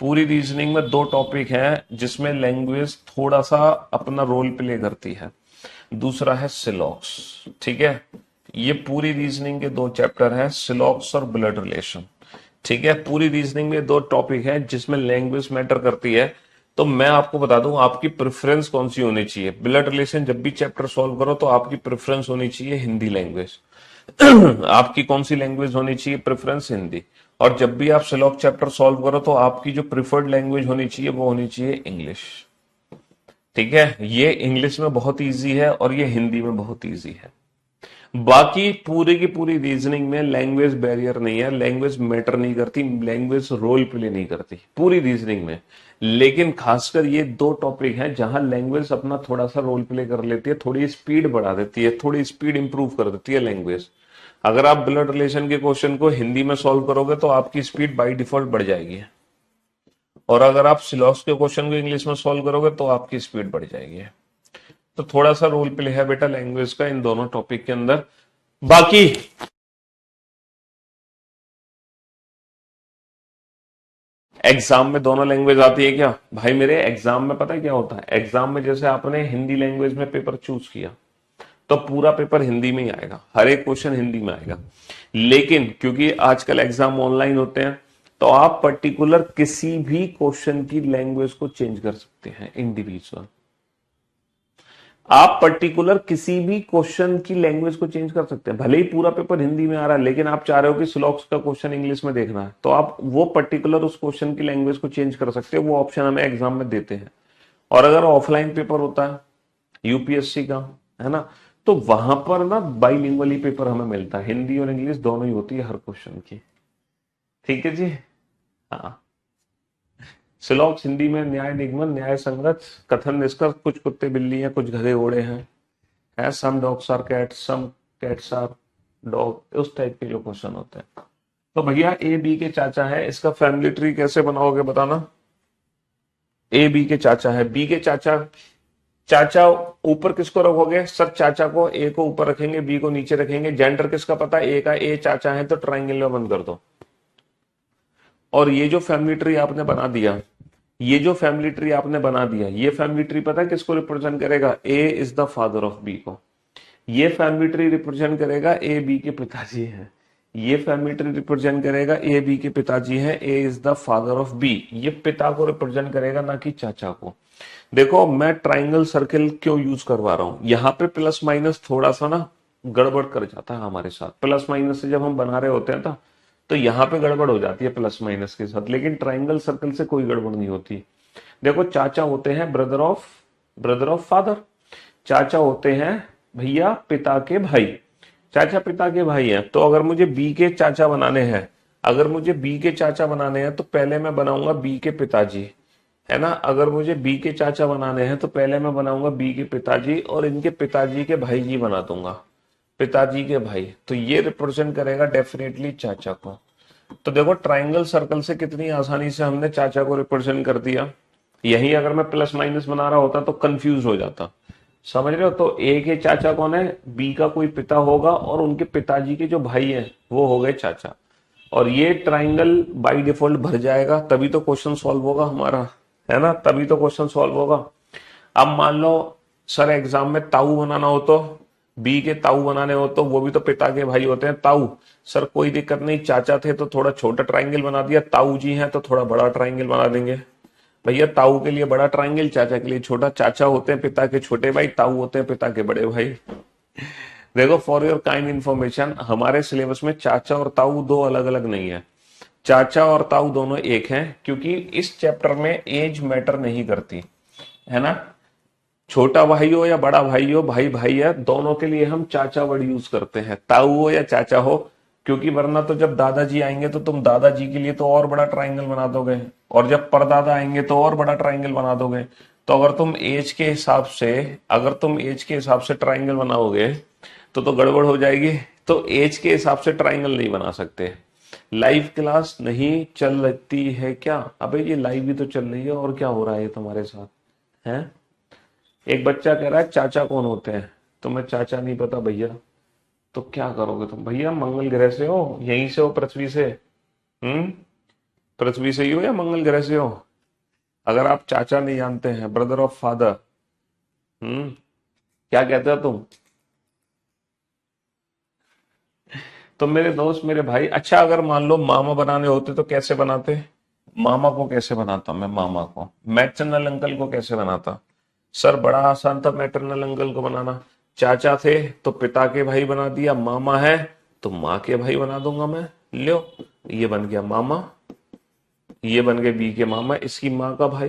पूरी रीजनिंग में 2 टॉपिक हैं जिसमें लैंग्वेज थोड़ा सा अपना रोल प्ले करती है। दूसरा है सिलॉक्स, ठीक है। ये पूरी रीजनिंग के 2 चैप्टर हैं, सिलॉक्स और ब्लड रिलेशन, ठीक है। पूरी रीजनिंग में 2 टॉपिक हैं जिसमें लैंग्वेज मैटर करती है। तो मैं आपको बता दूं आपकी प्रेफरेंस कौन सी होनी चाहिए। ब्लड रिलेशन जब भी चैप्टर सॉल्व करो तो आपकी प्रेफरेंस होनी चाहिए हिंदी लैंग्वेज आपकी कौन सी लैंग्वेज होनी चाहिए, प्रेफरेंस हिंदी। और जब भी आप सिलॉक चैप्टर सॉल्व करो तो आपकी जो प्रिफर्ड लैंग्वेज होनी चाहिए वो होनी चाहिए इंग्लिश, ठीक है। ये इंग्लिश में बहुत इजी है और ये हिंदी में बहुत इजी है। बाकी पूरी की पूरी रीजनिंग में लैंग्वेज बैरियर नहीं है, लैंग्वेज मैटर नहीं करती, लैंग्वेज रोल प्ले नहीं करती पूरी रीजनिंग में। लेकिन खासकर ये 2 टॉपिक हैं जहां लैंग्वेज अपना थोड़ा सा रोल प्ले कर लेती है, थोड़ी स्पीड बढ़ा देती है, थोड़ी स्पीड इंप्रूव कर देती है लैंग्वेज। अगर आप ब्लड रिलेशन के क्वेश्चन को हिंदी में सॉल्व करोगे तो आपकी स्पीड बाय डिफॉल्ट बढ़ जाएगी, और अगर आप सिलॉक्स के क्वेश्चन को इंग्लिश में सॉल्व करोगे तो आपकी स्पीड बढ़ जाएगी। तो थोड़ा सा रोल प्ले है बेटा लैंग्वेज का इन दोनों टॉपिक के अंदर। बाकी एग्जाम में दोनों लैंग्वेज आती है क्या? भाई मेरे एग्जाम में पता है क्या होता है, एग्जाम में जैसे आपने हिंदी लैंग्वेज में पेपर चूज किया तो पूरा पेपर हिंदी में ही आएगा, हर एक क्वेश्चन हिंदी में आएगा। लेकिन क्योंकि आजकल एग्जाम ऑनलाइन होते हैं तो आप पर्टिकुलर किसी भी क्वेश्चन की लैंग्वेज को चेंज कर सकते हैं इंडिविजुअल। आप पर्टिकुलर किसी भी क्वेश्चन की लैंग्वेज को चेंज कर सकते हैं, भले ही पूरा पेपर हिंदी में आ रहा है लेकिन आप चाह रहे हो कि स्लॉक्स का क्वेश्चन इंग्लिश में देखना है तो आप वो पर्टिकुलर उस क्वेश्चन की लैंग्वेज को चेंज कर सकते हैं। वो ऑप्शन हमें एग्जाम में देते हैं। और अगर ऑफलाइन पेपर होता है यूपीएससी का, है ना, तो वहां पर ना बाइलिंगुअली पेपर हमें मिलता है, हिंदी और इंग्लिश दोनों ही होती है हर क्वेश्चन की। ठीक है जी। हाँ, स्लॉक्स हिंदी में न्याय निगमन, न्याय संगत, कथन निष्कर्ष, कुछ कुत्ते बिल्ली हैं, कुछ गधे घोड़े हैं, some dogs are cats, some cats are dog, उस टाइप के जो क्वेश्चन होते हैं। तो भैया ए बी के चाचा है, इसका फैमिली ट्री कैसे बनाओगे बताना। ए बी के चाचा है, बी के चाचा, चाचा ऊपर किसको रखोगे सर? चाचा को, ए को ऊपर रखेंगे, बी को नीचे रखेंगे। जेंडर किसका पता है? ए का, ए चाचा है तो ट्राइंगल में बंद कर दो। और ये जो फैमिली ट्री आपने बना दिया, ये जो फैमिली ट्री आपने बना दिया, ये फैमिली ट्री पता है किसको रिप्रेजेंट करेगा? A is the father of B को। ये फैमिली ट्री रिप्रेजेंट करेगा ए बी के पिताजी हैं। ये फैमिली ट्री रिप्रेजेंट करेगा ए बी के पिताजी हैं, A is the father of B. ये पिता को रिप्रेजेंट करेगा ना कि चाचा को। देखो मैं ट्राइंगल सर्किल क्यों यूज करवा रहा हूं, यहां पे प्लस माइनस थोड़ा सा ना गड़बड़ कर जाता है हमारे साथ। प्लस माइनस से जब हम बना रहे होते हैं ना तो यहां पे गड़बड़ हो जाती है प्लस माइनस के साथ, लेकिन ट्राइंगल सर्कल से कोई गड़बड़ नहीं होती। देखो चाचा होते हैं ब्रदर ऑफ फादर। चाचा होते हैं भैया पिता के भाई। चाचा पिता के भाई हैं, तो अगर मुझे बी के चाचा बनाने हैं, अगर मुझे बी के चाचा बनाने हैं तो पहले मैं बनाऊंगा बी के पिताजी, है ना। अगर मुझे बी के चाचा बनाने हैं तो पहले मैं बनाऊंगा बी के पिताजी और इनके पिताजी के भाई जी बना दूंगा, पिताजी के भाई। तो ये रिप्रेजेंट करेगा डेफिनेटली चाचा को। तो देखो ट्राइंगल सर्कल से कितनी आसानी से हमने चाचा को रिप्रेजेंट कर दिया। यही अगर मैं प्लस माइनस बना रहा होता तो कंफ्यूज हो जाता। समझ रहे हो? तो ए के चाचा कौन है? बी का कोई पिता होगा और उनके पिताजी के जो भाई हैं वो हो गए चाचा। और ये ट्राइंगल बाय डिफॉल्ट भर जाएगा, तभी तो क्वेश्चन सॉल्व होगा हमारा, है ना, तभी तो क्वेश्चन सॉल्व होगा। अब मान लो सर एग्जाम में ताऊ बनाना हो तो, बी के ताऊ बनाने हो तो वो भी तो पिता के भाई होते हैं ताऊ। सर कोई दिक्कत नहीं, चाचा थे तो थोड़ा छोटा ट्राइंगल बना दिया, ताऊ जी हैं तो थोड़ा बड़ा ट्राइंगल बना देंगे। भैया ताऊ के लिए बड़ा ट्राइंगल, चाचा के लिए छोटा। चाचा होते हैं पिता के छोटे भाई, ताऊ होते हैं पिता के बड़े भाई। देखो फॉर योर काइंड इंफॉर्मेशन, हमारे सिलेबस में चाचा और ताऊ दो अलग अलग नहीं है, चाचा और ताऊ दोनों एक हैं, क्योंकि इस चैप्टर में एज मैटर नहीं करती, है ना। छोटा भाई हो या बड़ा भाई हो, भाई भाई है, दोनों के लिए हम चाचा वर्ड यूज करते हैं, ताऊ हो या चाचा हो। क्योंकि वरना तो जब दादाजी आएंगे तो तुम दादाजी के लिए तो और बड़ा ट्राइंगल बना दोगे, और जब परदादा आएंगे तो और बड़ा ट्राइंगल बना दोगे। तो अगर तुम एज के हिसाब से, अगर तुम एज के हिसाब से ट्राइंगल बनाओगे तो गड़बड़ हो जाएगी। तो एज के हिसाब से ट्राइंगल नहीं बना सकते। लाइव क्लास नहीं चल रही है क्या? अबे ये लाइव भी तो चल रही है, और क्या हो रहा है तुम्हारे साथ है? एक बच्चा कह रहा है चाचा कौन होते हैं, तुम्हें चाचा नहीं पता भैया, तो क्या करोगे तुम? भैया मंगल ग्रह से हो, यहीं से हो, पृथ्वी से? पृथ्वी से ही हो या मंगल ग्रह से हो? अगर आप चाचा नहीं जानते हैं, ब्रदर ऑफ फादर, क्या कहते हो तुम? तो मेरे दोस्त, मेरे भाई, अच्छा अगर मान लो मामा बनाने होते तो कैसे बनाते? मामा को कैसे बनाता मैं? मामा को, मैटरनल अंकल को कैसे बनाता? सर बड़ा आसान था मैटरनल अंकल को बनाना। चाचा थे तो पिता के भाई बना दिया, मामा है तो माँ के भाई बना दूंगा मैं। लो, ये बन गया मामा, ये बन गए बी के मामा, इसकी माँ का भाई।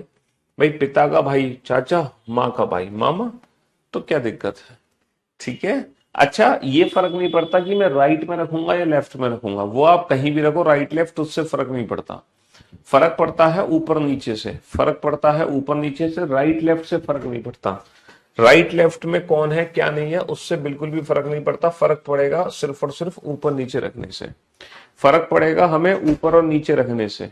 भाई पिता का भाई चाचा, माँ का भाई मामा, तो क्या दिक्कत है? ठीक है। अच्छा ये फर्क नहीं पड़ता कि मैं राइट में रखूंगा या लेफ्ट में रखूंगा, वो आप कहीं भी रखो, राइट लेफ्ट, उससे फर्क नहीं पड़ता। फर्क पड़ता है ऊपर नीचे से, फर्क पड़ता है ऊपर नीचे से, राइट लेफ्ट से फर्क नहीं पड़ता। राइट लेफ्ट में कौन है क्या नहीं है उससे बिल्कुल भी फर्क नहीं पड़ता। फर्क पड़ेगा सिर्फ और सिर्फ ऊपर नीचे रखने से, फर्क पड़ेगा हमें ऊपर और नीचे रखने से।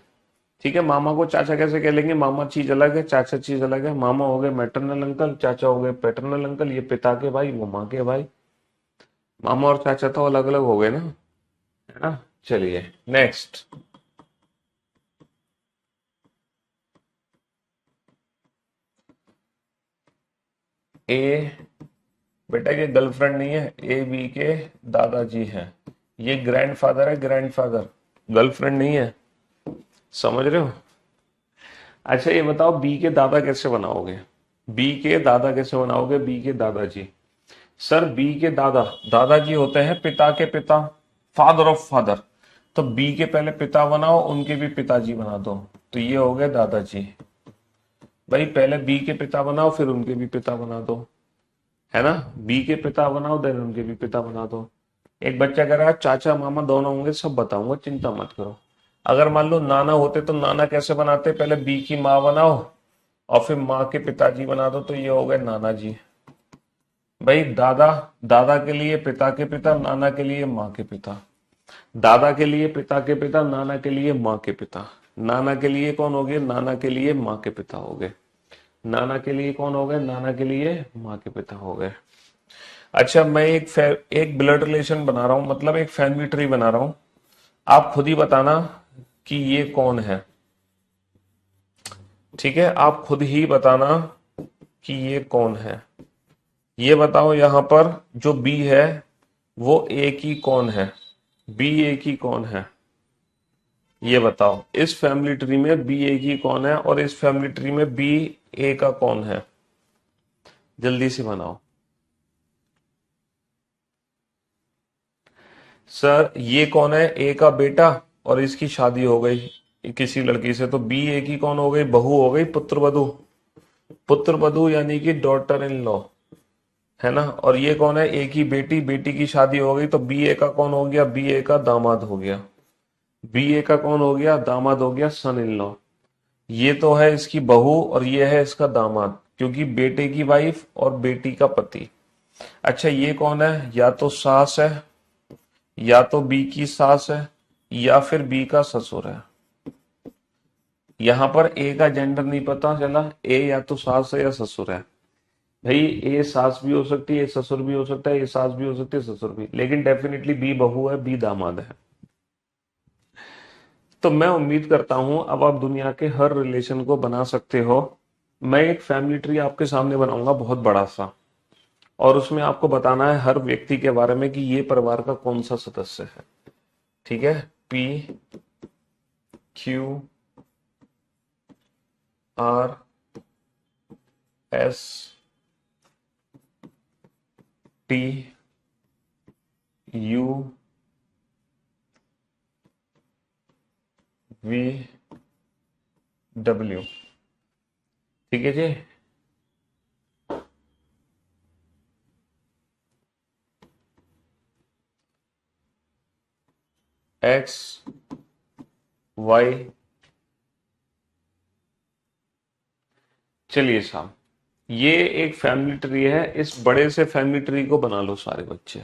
ठीक है। मामा को चाचा कैसे कह लेंगे? मामा चीज अलग है, चाचा चीज अलग है। मामा हो गए मैटरनल अंकल, चाचा हो गए पैटर्नल अंकल, ये पिता के भाई, वो माँ के भाई। मामा और चाचा तो अलग अलग हो गए ना, है ना। चलिए नेक्स्ट। ए, बेटा ये गर्लफ्रेंड नहीं है, ए बी के दादाजी हैं। ये ग्रैंडफादर है, ग्रैंडफादर, गर्लफ्रेंड नहीं है। समझ रहे हो? अच्छा ये बताओ बी के दादा कैसे बनाओगे? बी के दादा कैसे बनाओगे? बी के दादाजी। सर बी के दादा, दादाजी होते हैं पिता के पिता, फादर ऑफ फादर। तो बी के पहले पिता बनाओ, उनके भी पिताजी बना दो, तो ये हो गए दादाजी। भाई पहले बी के पिता बनाओ, फिर उनके भी पिता बना दो, है ना? बी के पिता बनाओ, देन उनके भी पिता बना दो। एक बच्चा कह रहा है चाचा मामा दोनों होंगे, सब बताऊंगा, चिंता मत करो। अगर मान लो नाना होते तो नाना कैसे बनाते? पहले बी की माँ बनाओ और फिर माँ के पिताजी बना दो, तो ये हो गए नाना जी। भाई दादा, दादा के लिए पिता के पिता, नाना के लिए माँ के पिता। दादा के लिए पिता के पिता, नाना के लिए माँ के पिता। नाना के लिए कौन हो गए? नाना के लिए माँ के पिता हो गए। नाना के लिए कौन हो गए? नाना के लिए माँ के पिता हो गए। अच्छा मैं एक ब्लड रिलेशन बना रहा हूं, मतलब एक फैमिली ट्री बना रहा हूं। आप खुद ही बताना कि ये कौन है। ठीक है, आप खुद ही बताना कि ये कौन है। ये बताओ यहां पर जो बी है वो ए की कौन है? बी ए की कौन है? ये बताओ इस फैमिली ट्री में बी ए की कौन है और इस फैमिली ट्री में बी ए का कौन है? जल्दी से बनाओ। सर ये कौन है? ए का बेटा, और इसकी शादी हो गई किसी लड़की से, तो बी ए की कौन हो गई? बहू हो गई, पुत्रवधू। पुत्रवधू यानी कि डॉटर इन लॉ, है ना? और ये कौन है? ए की बेटी, बेटी की शादी हो गई, तो बी ए का कौन हो गया? बी ए का दामाद हो गया। बी ए का कौन हो गया? दामाद हो गया, सन इन लॉ। ये तो है इसकी बहू और ये है इसका दामाद, क्योंकि बेटे की वाइफ और बेटी का पति। अच्छा ये कौन है? या तो सास है, या तो बी की सास है, या फिर बी का ससुर है। यहां पर ए का जेंडर नहीं पता चला, ए या तो सास है या ससुर है। भाई ए सास भी हो सकती है, ससुर भी हो सकता है, ये सास भी हो सकती है, ससुर भी, लेकिन डेफिनेटली बी बहू है, बी दामाद है। तो मैं उम्मीद करता हूं अब आप दुनिया के हर रिलेशन को बना सकते हो। मैं एक फैमिली ट्री आपके सामने बनाऊंगा बहुत बड़ा सा, और उसमें आपको बताना है हर व्यक्ति के बारे में कि ये परिवार का कौन सा सदस्य है। ठीक है? P Q R S T U V W. ठीक है जी? X Y. चलिए साहब, ये एक फैमिली ट्री है, इस बड़े से फैमिली ट्री को बना लो सारे बच्चे।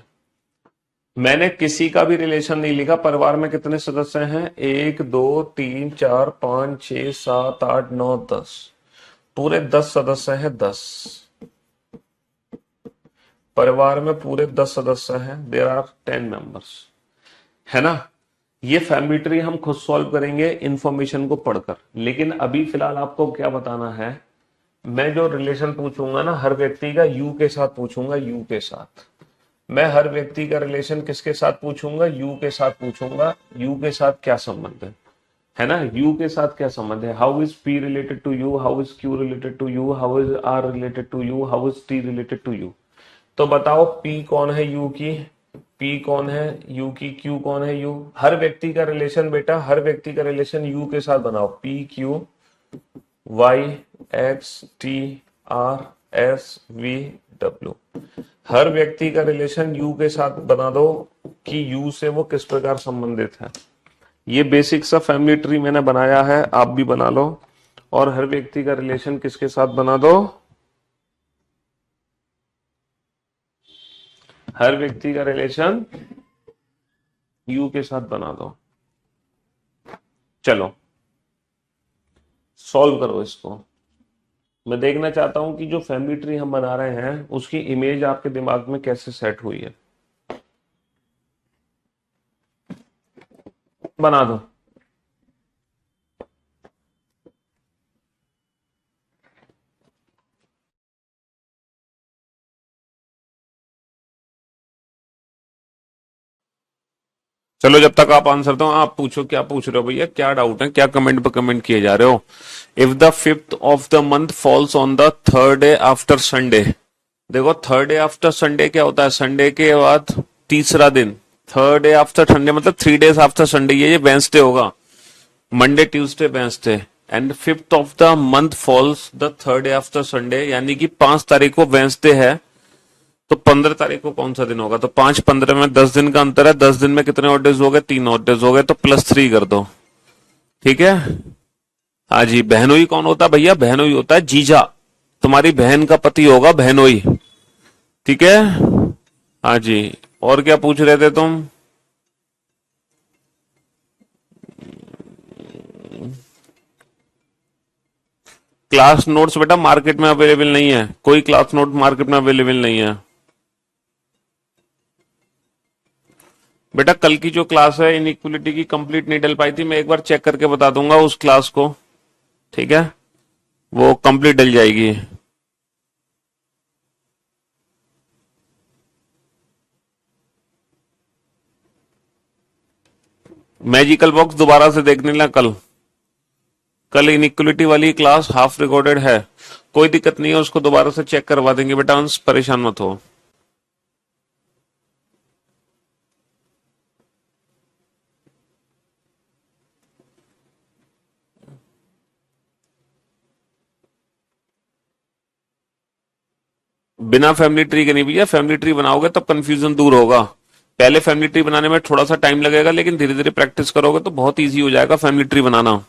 मैंने किसी का भी रिलेशन नहीं लिखा। परिवार में कितने सदस्य हैं? 1 2 3 4 5 6 7 8 9 10। पूरे 10 सदस्य हैं, 10। परिवार में पूरे 10 सदस्य हैं, देयर आर 10 मेंबर्स, है ना? ये फैमिली ट्री हम खुद सॉल्व करेंगे इंफॉर्मेशन को पढ़कर, लेकिन अभी फिलहाल आपको क्या बताना है, मैं जो रिलेशन पूछूंगा ना हर व्यक्ति का, यू के साथ पूछूंगा, यू के साथ। मैं हर व्यक्ति का रिलेशन किसके साथ पूछूंगा? यू के साथ पूछूंगा। यू के साथ क्या संबंध है ना? यू के साथ क्या संबंध है? How is P related to U? How is Q related to U? How is R related to U? How is T related to U? तो बताओ पी कौन है यू की? पी कौन है यू की? क्यू कौन है यू? हर व्यक्ति का रिलेशन बेटा, हर व्यक्ति का रिलेशन यू के साथ बनाओ। P Q Y X T R S V W. हर व्यक्ति का रिलेशन यू के साथ बना दो कि यू से वो किस प्रकार संबंधित है। ये बेसिक सा फैमिली ट्री मैंने बनाया है, आप भी बना लो। और हर व्यक्ति का रिलेशन किसके साथ बना दो? हर व्यक्ति का रिलेशन यू के साथ बना दो। चलो सॉल्व करो इसको। मैं देखना चाहता हूं कि जो फैमिली ट्री हम बना रहे हैं उसकी इमेज आपके दिमाग में कैसे सेट हुई है। बना दो। चलो जब तक आप आंसर दो, आप पूछो क्या पूछ रहे हो भैया, क्या डाउट है, क्या कमेंट पे कमेंट किए जा रहे हो। If the fifth of the month falls on the third day after Sunday. देखो थर्ड डे आफ्टर संडे क्या होता है, संडे के बाद तीसरा दिन। थर्ड डे आफ्टर संडे मतलब 3 days आफ्टर संडे, ये वेंसडे होगा, Monday Tuesday Wednesday. And fifth of the month falls the third day after Sunday, यानी कि 5 तारीख को वेंसडे है, तो 15 तारीख को कौन सा दिन होगा। तो 5 15 में 10 दिन का अंतर है, 10 दिन में कितने और डेज हो गए, 3 और डेज हो गए, तो +3 कर दो। ठीक है। हाँ जी, बहनोई कौन होता है भैया, बहनोई होता है जीजा, तुम्हारी बहन का पति होगा बहनोई। ठीक है। हाँ जी। और क्या पूछ रहे थे तुम। क्लास नोट्स बेटा मार्केट में अवेलेबल नहीं है, कोई क्लास नोट मार्केट में अवेलेबल नहीं है बेटा। कल की जो क्लास है इनइक्वलिटी की कंप्लीट नहीं डल पाई थी, मैं एक बार चेक करके बता दूंगा उस क्लास को। ठीक है, वो कंप्लीट डल जाएगी। मैजिकल बॉक्स दोबारा से देखने ला कल, कल इनइक्वलिटी वाली क्लास हाफ रिकॉर्डेड है, कोई दिक्कत नहीं है, उसको दोबारा से चेक करवा देंगे बेटा, अंश परेशान मत हो। बिना फैमिली ट्री के नहीं भैया, फैमिली ट्री बनाओगे तब कंफ्यूजन दूर होगा। पहले फैमिली ट्री बनाने में थोड़ा सा टाइम लगेगा, लेकिन धीरे धीरे प्रैक्टिस करोगे तो बहुत इजी हो जाएगा फैमिली ट्री बनाना।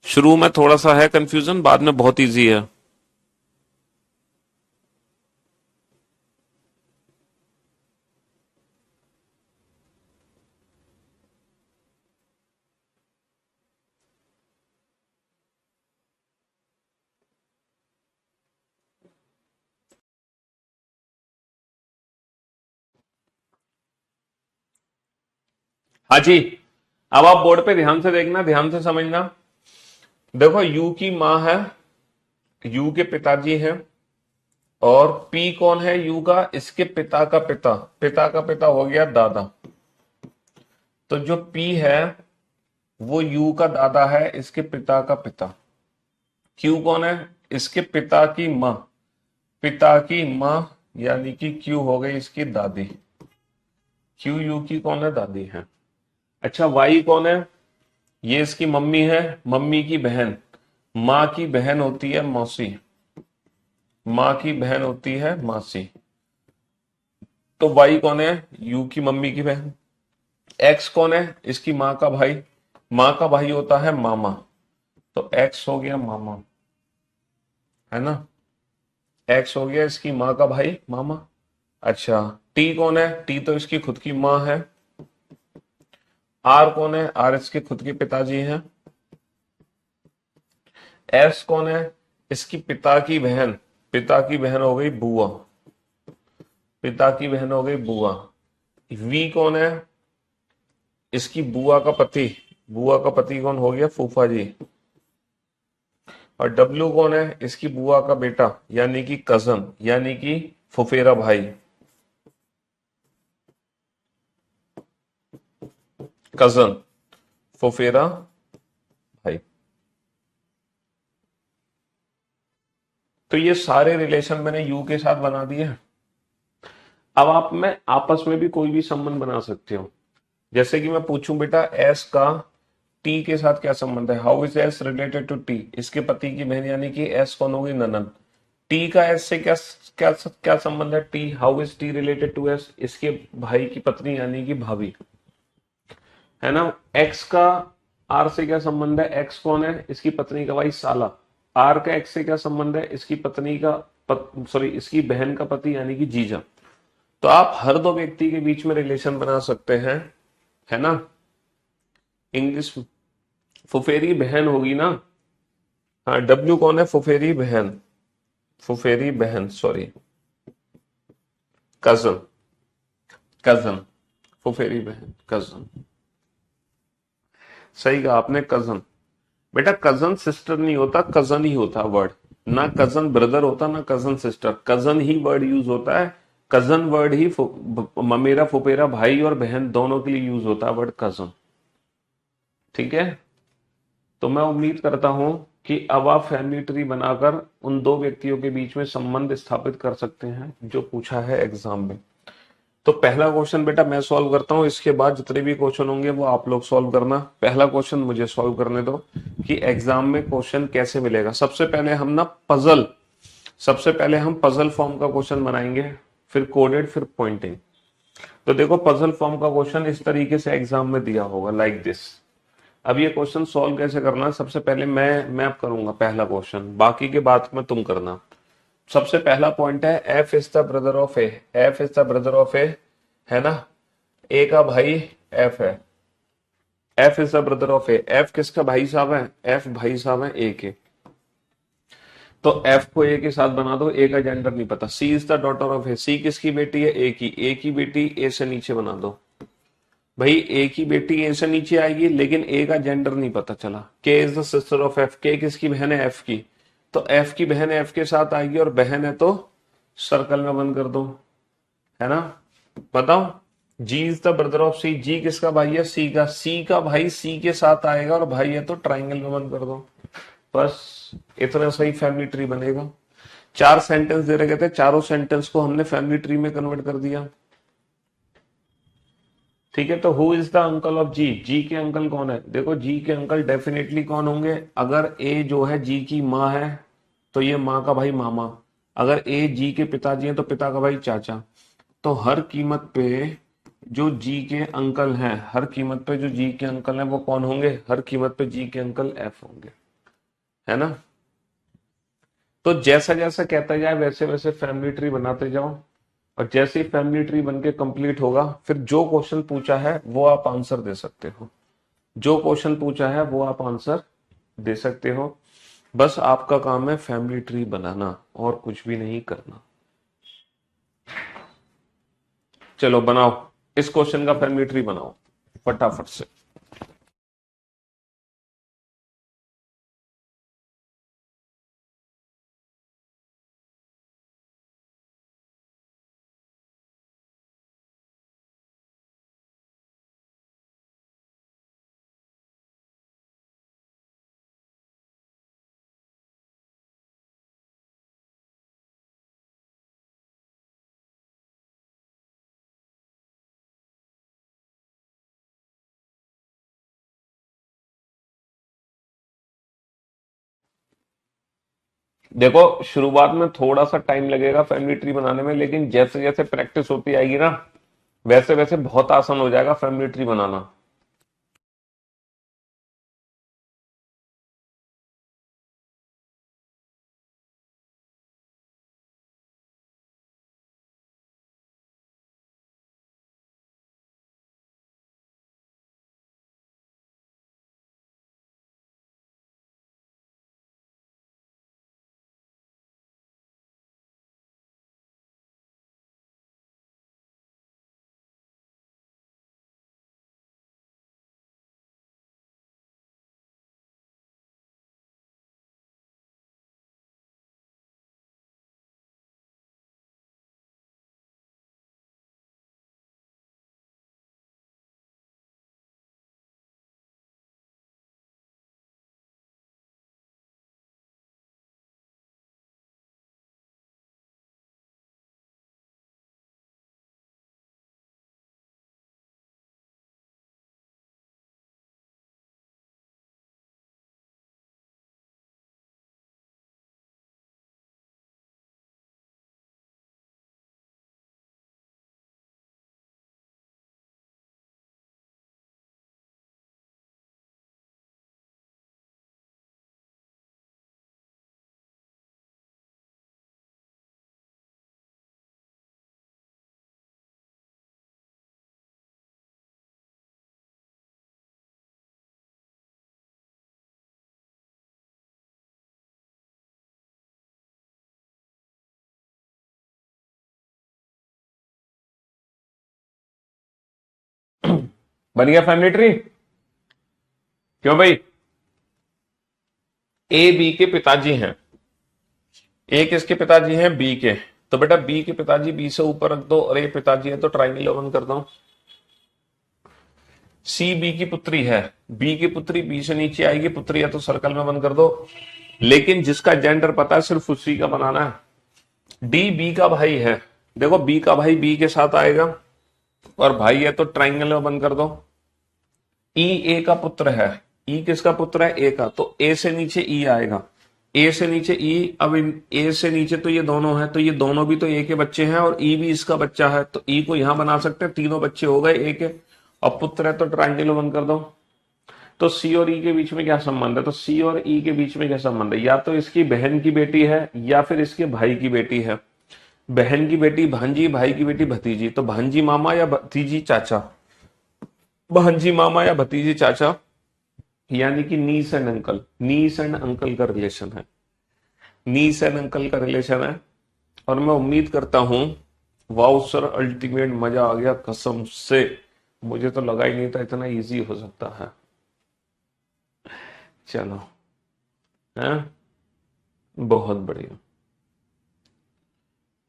शुरू में थोड़ा सा है कंफ्यूजन, बाद में बहुत इजी है। हाँ जी, अब आप बोर्ड पे ध्यान से देखना, ध्यान से समझना। देखो यू की माँ है, यू के पिताजी हैं, और पी कौन है, यू का, इसके पिता का पिता, पिता का पिता हो गया दादा। तो जो पी है वो यू का दादा है, इसके पिता का पिता। क्यू कौन है, इसके पिता की माँ, पिता की माँ, यानी कि क्यू हो गई इसकी दादी। क्यू यू की कौन है, दादी है। अच्छा वाई कौन है, ये इसकी मम्मी है, मम्मी की बहन, माँ की बहन होती है मौसी, माँ की बहन होती है मासी। तो वाई कौन है, यू की मम्मी की बहन। एक्स कौन है, इसकी माँ का भाई, माँ का भाई होता है मामा, तो एक्स हो गया मामा, है ना। एक्स हो गया इसकी माँ का भाई मामा। अच्छा टी कौन है, टी तो इसकी खुद की माँ है। आर कौन है, आर इसके खुद के पिताजी हैं। एस कौन है, इसकी पिता की बहन, पिता की बहन हो गई बुआ, पिता की बहन हो गई बुआ। वी कौन है, इसकी बुआ का पति, बुआ का पति कौन हो गया, फूफा जी। और डब्ल्यू कौन है, इसकी बुआ का बेटा, यानी कि कजन, यानी कि फुफेरा भाई, कजन, फुफेरा भाई। तो ये सारे रिलेशन मैंने यू के साथ बना दिए। अब आप में आपस में भी कोई भी संबंध बना सकते हो। जैसे कि मैं पूछूं बेटा एस का टी के साथ क्या संबंध है, how is S related to T, इसके पति की बहन, यानी कि एस कौन होगी, ननन। टी का एस से क्या क्या क्या संबंध है, T, how is T related to S, इसके भाई की पत्नी यानी कि भाभी, है ना। एक्स का आर से क्या संबंध है, एक्स कौन है, इसकी पत्नी का भाई साला। आर का एक्स से क्या संबंध है, इसकी पत्नी का सॉरी इसकी बहन का पति यानी कि जीजा। तो आप हर दो व्यक्ति के बीच में रिलेशन बना सकते हैं, है ना। इंग्लिश फुफेरी बहन होगी ना, हाँ डब्ल्यू कौन है, फुफेरी बहन, फुफेरी बहन सॉरी, कजन, कजन, फुफेरी बहन कजन। सही कहा आपने, कजन। बेटा कजन सिस्टर नहीं होता, कजन ही होता वर्ड, ना कजन ब्रदर होता ना कजन सिस्टर, कजन ही वर्ड यूज होता है। कजन वर्ड ही ममेरा फुपेरा भाई और बहन दोनों के लिए यूज होता है वर्ड कजन। ठीक है, तो मैं उम्मीद करता हूं कि अब आप फैमिली ट्री बनाकर उन दो व्यक्तियों के बीच में संबंध स्थापित कर सकते हैं जो पूछा है एग्जाम में। तो पहला क्वेश्चन बेटा मैं सॉल्व करता हूं, इसके बाद जितने भी क्वेश्चन होंगे वो आप लोग सॉल्व करना। पहला क्वेश्चन मुझे सॉल्व करने दो कि एग्जाम में क्वेश्चन कैसे मिलेगा। सबसे पहले हम पजल फॉर्म का क्वेश्चन बनाएंगे, फिर कोडेड, फिर पॉइंटिंग। तो देखो पजल फॉर्म का क्वेश्चन इस तरीके से एग्जाम में दिया होगा, लाइक दिस। अब ये क्वेश्चन सॉल्व कैसे करना है, सबसे पहले मैं अब करूंगा पहला क्वेश्चन, बाकी के बाद में तुम करना। सबसे पहला पॉइंट है F is the brother of A. F is the brother of A, है ना, ए का भाई एफ है। F is the brother of A. F किसका भाई साहब है? एफ भाई साहब है ए के। तो एफ को ए के साथ बना दो, ए का जेंडर नहीं पता। सी इज द डॉटर ऑफ ए। सी किसकी बेटी है? ए की। ए की बेटी ए से नीचे बना दो भाई। ए की बेटी ए से नीचे आएगी, लेकिन ए का जेंडर नहीं पता चला। के is the sister of F. के किसकी बहन है? एफ की। तो एफ की बहन एफ के साथ आएगी, और बहन है तो सर्कल में बंद कर दो, है ना। बताओ, जी इज द ब्रदर ऑफ सी। जी किसका भाई है? सी का। सी का भाई सी के साथ आएगा, और भाई है तो ट्राइंगल में बंद कर दो। बस इतना सही फैमिली ट्री बनेगा। 4 सेंटेंस दे रखे थे, चारों सेंटेंस को हमने फैमिली ट्री में कन्वर्ट कर दिया। ठीक है, तो who is the uncle of G. G के अंकल कौन है? देखो जी के अंकल डेफिनेटली कौन होंगे? अगर ए जो है जी की माँ है तो ये माँ का भाई मामा। अगर ए जी के पिताजी हैं तो पिता का भाई चाचा। तो हर कीमत पे जो जी के अंकल हैं, हर कीमत पे जो जी के अंकल हैं वो कौन होंगे? हर कीमत पे जी के अंकल एफ होंगे, है ना। तो जैसा जैसा कहता जाए वैसे वैसे फैमिली ट्री बनाते जाओ, और जैसे ही फैमिली ट्री बनके कंप्लीट होगा, फिर जो क्वेश्चन पूछा है वो आप आंसर दे सकते हो। जो क्वेश्चन पूछा है वो आप आंसर दे सकते हो। बस आपका काम है फैमिली ट्री बनाना, और कुछ भी नहीं करना। चलो बनाओ, इस क्वेश्चन का फैमिली ट्री बनाओ फटाफट से। देखो शुरुआत में थोड़ा सा टाइम लगेगा फैमिली ट्री बनाने में, लेकिन जैसे जैसे प्रैक्टिस होती आएगी ना, वैसे वैसे बहुत आसान हो जाएगा फैमिली ट्री बनाना। बन गया फैमिली ट्री? क्यों भाई? ए बी के पिताजी हैं। ए किसके पिताजी हैं? बी के। तो बेटा बी के पिताजी बी से ऊपर रख दो और ए पिताजी है तो ट्राइंगल ओपन कर दो। सी बी की पुत्री है, बी की पुत्री बी से नीचे आएगी, पुत्री है तो सर्कल में बंद कर दो, लेकिन जिसका जेंडर पता है सिर्फ उसी का बनाना है। डी बी का भाई है, देखो बी का भाई बी के साथ आएगा और भाई है तो ट्राइंगल में बंद कर दो। ई ए का पुत्र है, ई किसका पुत्र है, ए का, तो ए से नीचे ई आएगा, ए से नीचे ई। अब ए से नीचे तो ये दोनों हैं, तो ये दोनों भी तो ए के बच्चे हैं और ई भी इसका बच्चा है, तो ई को यहां बना सकते हैं, तीनों बच्चे हो गए ए के। अब पुत्र है तो ट्राइंगल बंद कर दो। तो सी और ई के बीच में क्या संबंध है, तो सी और ई के बीच में क्या संबंध है, या तो इसकी बहन की बेटी है या फिर इसके भाई की बेटी है। बहन की बेटी भांजी, भाई की बेटी भतीजी, तो भांजी मामा या भतीजी चाचा, भांजी मामा या भतीजी चाचा, यानी कि niece and uncle, niece and uncle का रिलेशन है, नीस एंड अंकल का रिलेशन है। और मैं उम्मीद करता हूं, वाओ सर अल्टीमेट मजा आ गया कसम से, मुझे तो लगा ही नहीं था इतना इजी हो सकता है। चलो है, बहुत बढ़िया,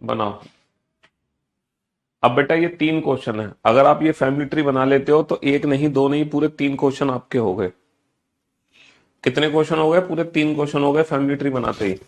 बनाओ। अब बेटा ये 3 क्वेश्चन है, अगर आप ये फैमिली ट्री बना लेते हो तो एक नहीं, दो नहीं, पूरे 3 क्वेश्चन आपके हो गए। कितने क्वेश्चन हो गए, पूरे 3 क्वेश्चन हो गए फैमिली ट्री बनाते ही।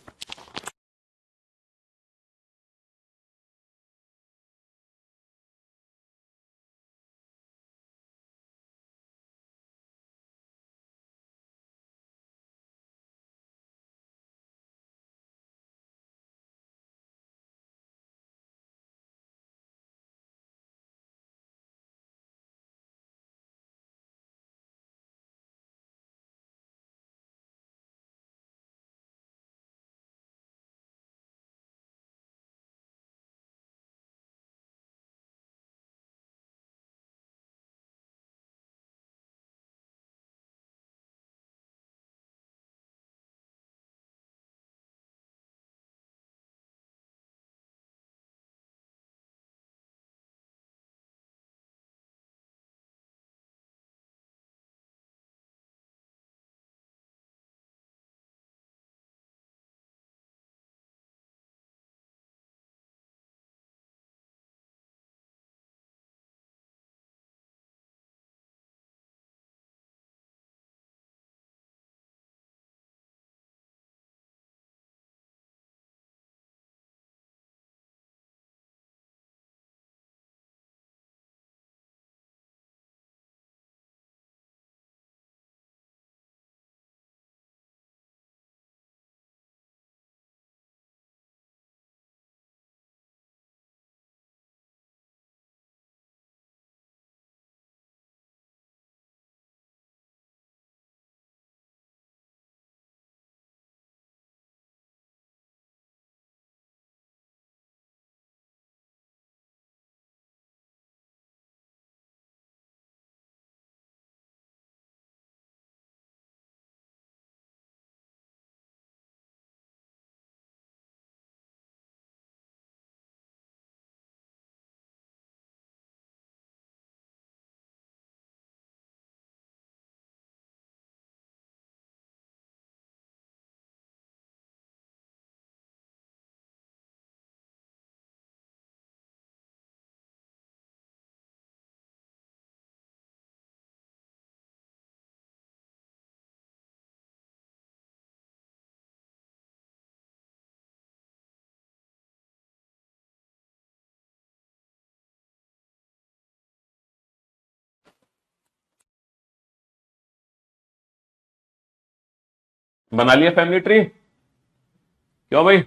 बना लिया फैमिली ट्री, क्यों भाई।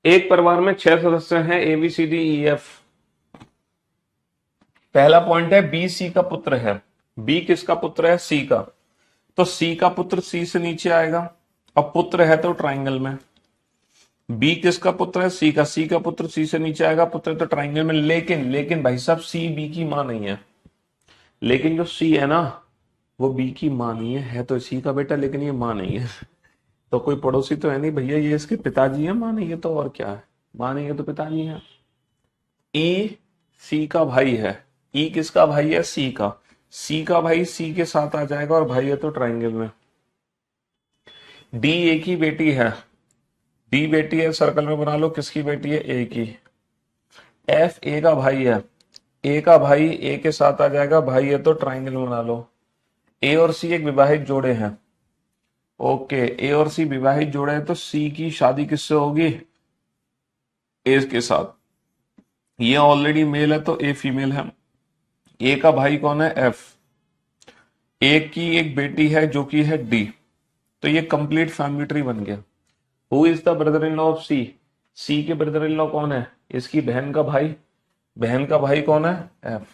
एक परिवार में 6 सदस्य हैं, A B C D E F. पहला पॉइंट है बी सी का पुत्र है, बी किसका पुत्र है, सी का, तो सी का पुत्र सी से नीचे आएगा। अब पुत्र है तो ट्राइंगल में, बी किसका पुत्र है, सी का, सी का पुत्र सी से नीचे आएगा, पुत्र है तो ट्राइंगल में। लेकिन भाई साहब सी बी की मां नहीं है, लेकिन जो सी है ना वो बी की मां नहीं है तो सी का बेटा, लेकिन ये मां नहीं है। तो कोई पड़ोसी तो है नहीं भैया, ये इसके पिताजी है, मां नहीं है तो और क्या है, मां नहीं है तो पिताजी है। ई सी का भाई है, ई किसका भाई है, सी का, सी का भाई सी के साथ आ जाएगा और भाई है तो ट्राइंगल में। डी ए की बेटी है, डी बेटी है, सर्कल में बना लो, किसकी बेटी है, ए की। एफ ए का भाई है, ए का भाई ए के साथ आ जाएगा, भाई है तो ट्राइंगल बना लो। ए और सी एक विवाहित जोड़े हैं, ओके, ए और सी विवाहित जोड़े हैं, तो सी की शादी किससे होगी, ए के साथ। ये ऑलरेडी मेल है तो ए फीमेल है। ए का भाई कौन है, एफ। ए की एक बेटी है जो कि है डी, तो ये कंप्लीट फैमिली ट्री बन गया। Who is the brother in law of C, C के ब्रदर इन लॉ कौन है, इसकी बहन का भाई, बहन का भाई कौन है, एफ,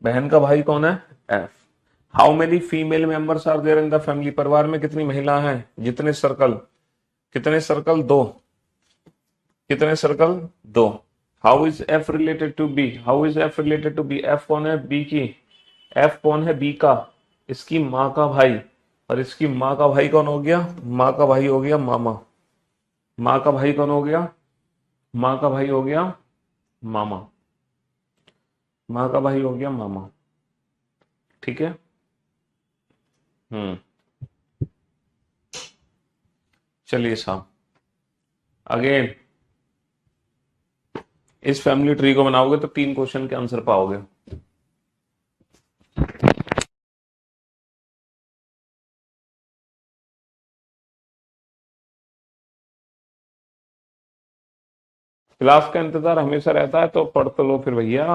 बहन का भाई कौन है, F. How many female members are there in the family, परिवार में कितनी महिला हैं, जितने सर्कल, कितने सर्कल, दो, कितने सर्कल, दो। How is F related to B, how is F related to B, F कौन है, बी की, एफ कौन है, बी का, इसकी माँ का भाई, और इसकी माँ का भाई कौन हो गया, माँ का भाई हो गया मामा, माँ का भाई कौन हो गया, माँ का भाई हो गया मामा, माँ का भाई हो गया मामा, ठीक है। हम्म, चलिए साहब, अगेन इस फैमिली ट्री को बनाओगे तो 3 क्वेश्चन के आंसर पाओगे। क्लास का इंतजार हमेशा रहता है तो पढ़ तो लो फिर भैया।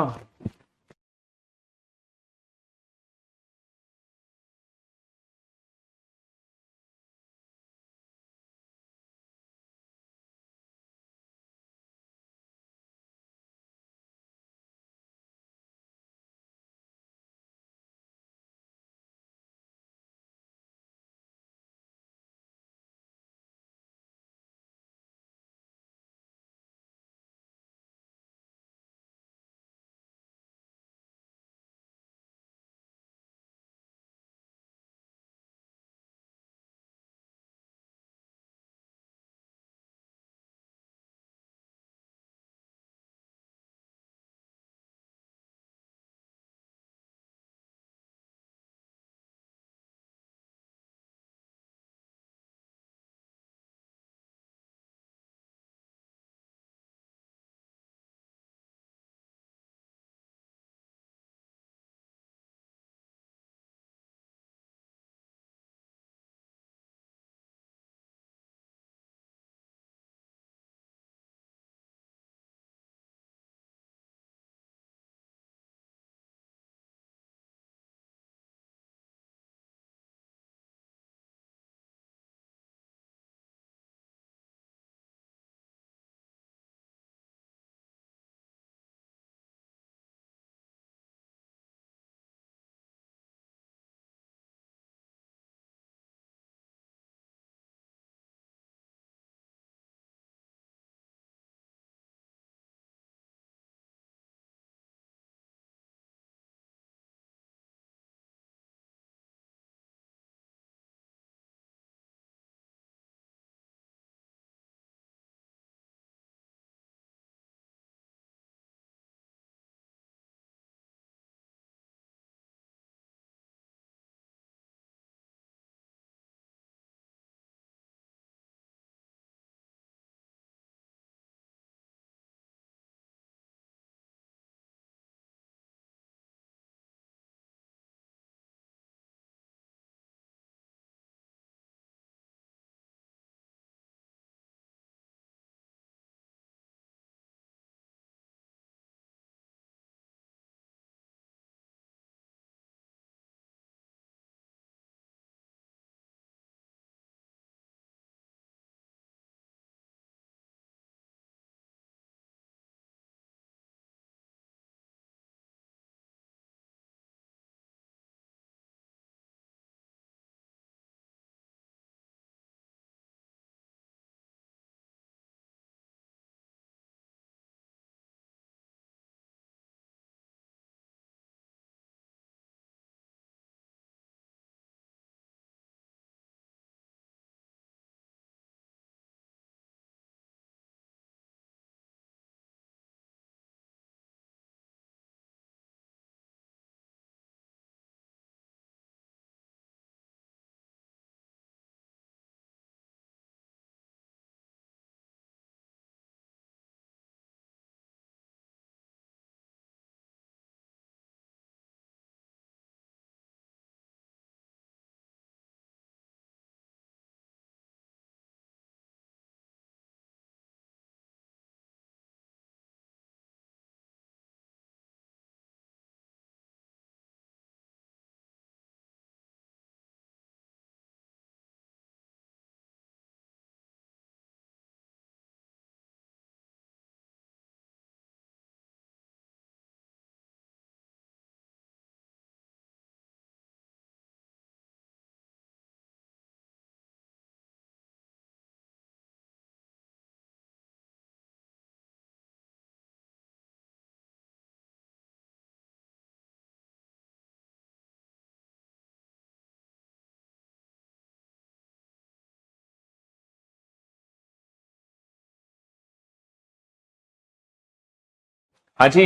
हाँ जी,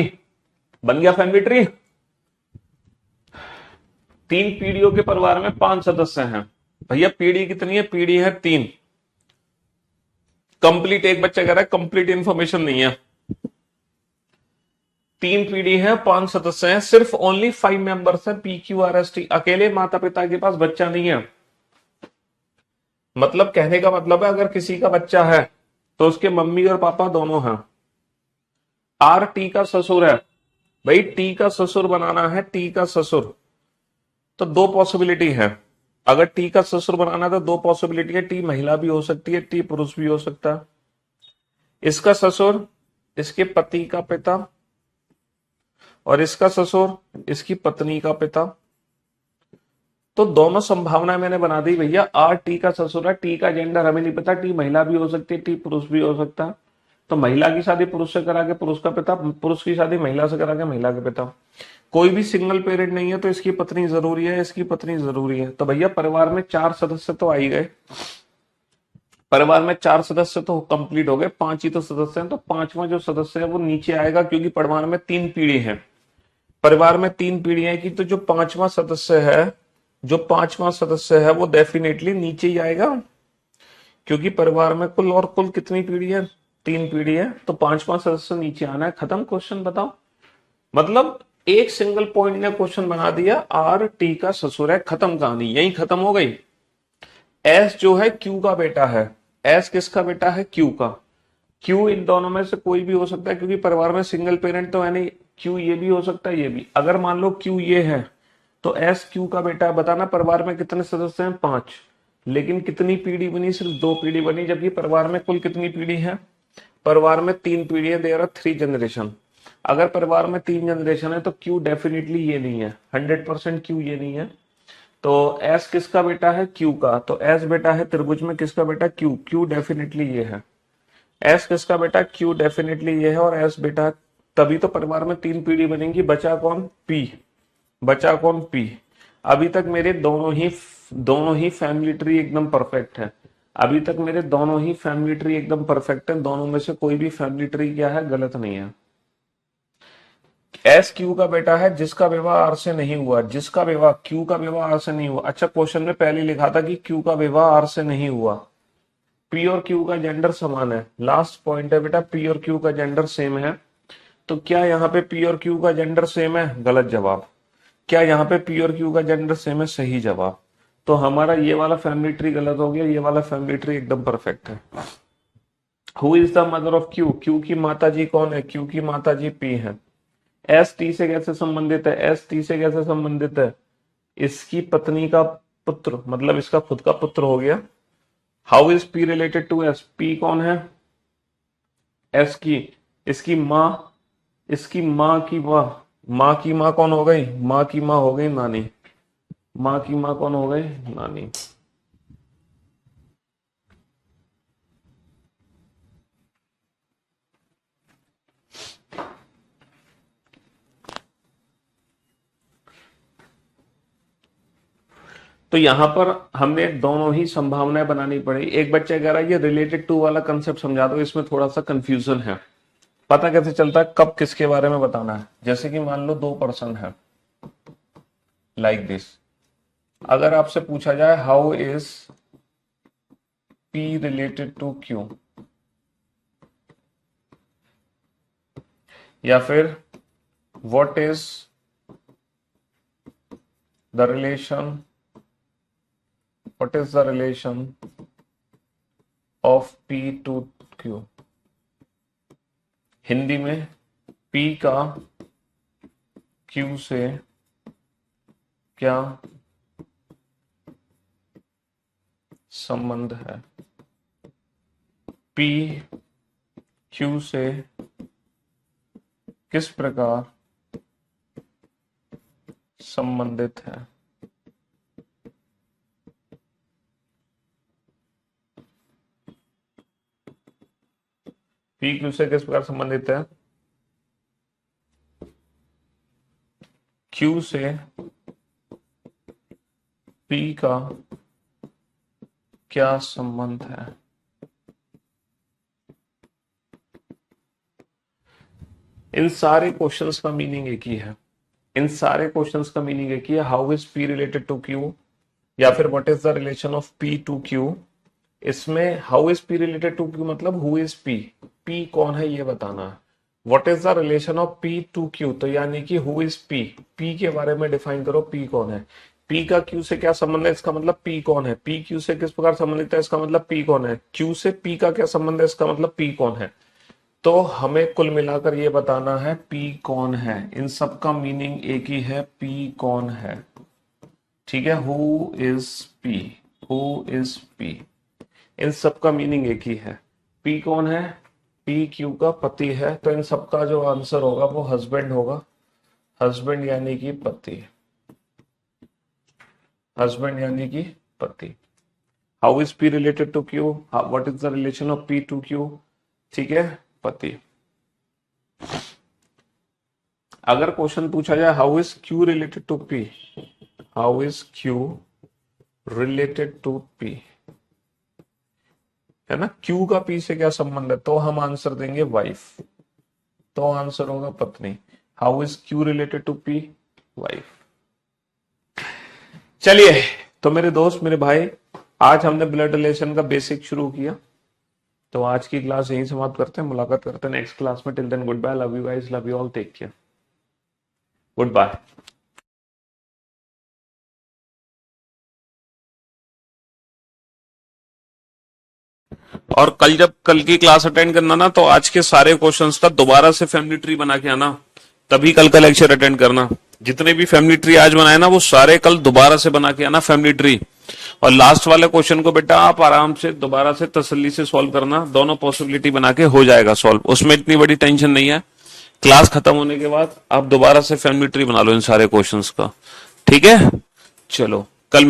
बन गया फैमिली ट्री। 3 पीढ़ियों के परिवार में 5 सदस्य हैं। भैया पीढ़ी कितनी है? पीढ़ी है 3। कंप्लीट, एक बच्चा कह रहा है कंप्लीट इंफॉर्मेशन नहीं है। 3 पीढ़ी है, 5 सदस्य हैं, सिर्फ ओनली 5 मेंबर्स है, PQRST। अकेले माता पिता के पास बच्चा नहीं है। मतलब कहने का मतलब है अगर किसी का बच्चा है तो उसके मम्मी और पापा दोनों हैं। टी का ससुर है। भाई टी का ससुर बनाना है, टी का ससुर, तो 2 पॉसिबिलिटी है। अगर टी का ससुर बनाना है तो 2 पॉसिबिलिटी है, टी महिला भी हो सकती है, टी पुरुष भी हो सकता है। इसका ससुर इसके पति का पिता, और इसका ससुर इसकी पत्नी का पिता। तो दोनों संभावनाएं मैंने बना दी भैया। टी का ससुर है, टी का जेंडर हमें नहीं पता, टी महिला भी हो सकती है, टी पुरुष भी हो सकता है। तो महिला की शादी पुरुष से करा के पुरुष का पिता, पुरुष की शादी महिला से करा के महिला के पिता। कोई भी सिंगल पेरेंट नहीं है तो इसकी पत्नी जरूरी है, इसकी पत्नी जरूरी है। तो भैया परिवार में 4 सदस्य तो आ ही गए। परिवार में 4 सदस्य तो कंप्लीट हो गए, 5 ही तो सदस्य हैं। तो 5वां जो सदस्य है वो नीचे आएगा, क्योंकि परिवार में 3 पीढ़ी है। परिवार में 3 पीढ़ियां की, तो जो 5वां सदस्य है वो डेफिनेटली नीचे ही आएगा, क्योंकि परिवार में कुल कितनी पीढ़ी है? 3 पीढ़ी है। तो 5वां सदस्य नीचे आना है। खत्म क्वेश्चन। बताओ, मतलब एक सिंगल पॉइंट ने क्वेश्चन बना दिया। टी का ससुर है, खत्म कहानी, यही खत्म हो गई। एस जो है क्यू का बेटा है। एस किसका बेटा है? क्यू का। क्यू इन दोनों में से कोई भी हो सकता है, क्योंकि परिवार में सिंगल पेरेंट तो है नहीं। क्यू ये भी हो सकता है, ये भी। अगर मान लो क्यू ये है तो एस क्यू का बेटा है। बताना परिवार में कितने सदस्य हैं? 5। लेकिन कितनी पीढ़ी बनी? सिर्फ 2 पीढ़ी बनी, जबकि परिवार में कुल कितनी पीढ़ी है? परिवार में 3 पीढ़ी है, देयर आर 3 जनरेशन। अगर परिवार में 3 जनरेशन है तो क्यू डेफिनेटली ये नहीं है, 100% क्यू ये नहीं है। तो एस किसका बेटा है? क्यू का। तो एस बेटा है त्रिभुज में किसका बेटा? क्यू। क्यू डेफिनेटली ये है। एस किसका बेटा? क्यू डेफिनेटली ये है, और एस बेटा। तभी तो परिवार में 3 पीढ़ी बनेंगी। बचा कौन? पी। बचा कौन? पी। अभी तक मेरे दोनों ही फैमिली ट्री एकदम परफेक्ट है। अभी तक मेरे दोनों ही फैमिली ट्री एकदम परफेक्ट है। दोनों में से कोई भी फैमिली ट्री क्या है? गलत नहीं है। एस क्यू का बेटा है, जिसका विवाह आर से नहीं हुआ। जिसका विवाह, क्यू का विवाह आर से नहीं हुआ। अच्छा, क्वेश्चन में पहले लिखा था कि क्यू का विवाह आर से नहीं हुआ। पी और क्यू का जेंडर समान है। लास्ट पॉइंट है बेटा, पी और क्यू का जेंडर सेम है। तो क्या यहाँ पे पी और क्यू का जेंडर सेम है? गलत जवाब। क्या यहाँ पे पी और क्यू का जेंडर सेम है? सही जवाब। तो हमारा ये वाला फैमिली ट्री गलत हो गया, ये वाला फैमिली ट्री एकदम परफेक्ट है। Who is the mother of Q? Q की माता जी कौन है? क्यू की माता जी पी है। एस टी से कैसे संबंधित है? एस टी से कैसे संबंधित है? इसकी पत्नी का पुत्र, मतलब इसका खुद का पुत्र हो गया। How is P related to S? P कौन है? एस की, इसकी माँ, इसकी माँ की माँ। माँ की माँ कौन हो गई? माँ की माँ हो गई नानी। माँ की माँ कौन हो गई? नानी। तो यहां पर हमने दोनों ही संभावनाएं बनानी पड़ी। एक बच्चा कह रहा है ये रिलेटेड टू वाला कंसेप्ट समझा दो, इसमें थोड़ा सा कंफ्यूजन है। पता कैसे चलता है कब किसके बारे में बताना है? जैसे कि मान लो 2 पर्सन है, लाइक दिस। अगर आपसे पूछा जाए how is P related to Q, या फिर what is the relation, what is the relation of P to Q, Hindi में पी का क्यू से क्या संबंध है? पी क्यू से किस प्रकार संबंधित है? पी क्यू से किस प्रकार संबंधित है? क्यू से पी का क्या संबंध है? इन सारे क्वेश्चंस का मीनिंग एक ही है, इन सारे क्वेश्चंस का मीनिंग एक ही है, how is P related to Q, या फिर what is the relation of P to Q. इसमें how is P related to Q मतलब हु इज पी, पी कौन है ये बताना है। What is the relation of P to Q, तो यानी कि हु इज पी, पी के बारे में डिफाइन करो, पी कौन है, पी का क्यू से क्या संबंध है, इसका मतलब पी कौन है, पी क्यू से किस प्रकार संबंधित है, इसका मतलब पी कौन है, क्यू से पी का क्या संबंध है, इसका मतलब पी कौन है। तो हमें कुल मिलाकर ये बताना है पी कौन है, इन सब का मीनिंग एक ही है, पी कौन है। ठीक है, who is P, who is P, इन सब का मीनिंग एक ही है, पी कौन है, पी क्यू का पति है। तो इन सब का जो आंसर होगा वो हस्बैंड होगा, हस्बैंड यानी कि पति, हस्बैंड यानी कि पति। How is P related to Q, what is the relation of P to Q, ठीक है, पति। अगर क्वेश्चन पूछा जाए how is Q related to P, how is Q related to P, है ना, क्यू का पी से क्या संबंध है, तो हम आंसर देंगे वाइफ, तो आंसर होगा पत्नी। How is Q related to P, wife. चलिए, तो मेरे दोस्त, मेरे भाई, आज हमने ब्लड रिलेशन का बेसिक शुरू किया, तो आज की क्लास यहीं समाप्त करते हैं, मुलाकात करते हैं नेक्स्ट क्लास में। Till then goodbye, love you guys, love you all, take care, goodbye. और कल जब कल की क्लास अटेंड करना ना, तो आज के सारे क्वेश्चंस का दोबारा से फैमिली ट्री बना के आना, तभी कल का लेक्चर अटेंड करना। जितने भी फैमिली ट्री आज बनाए ना, वो सारे कल दोबारा से बना के आना फैमिली ट्री। और लास्ट वाले क्वेश्चन को बेटा आप आराम से दोबारा से तसल्ली से सॉल्व करना, दोनों पॉसिबिलिटी बना के हो जाएगा सॉल्व, उसमें इतनी बड़ी टेंशन नहीं है। क्लास खत्म होने के बाद आप दोबारा से फैमिली ट्री बना लो इन सारे क्वेश्चंस का, ठीक है। चलो, कल मिल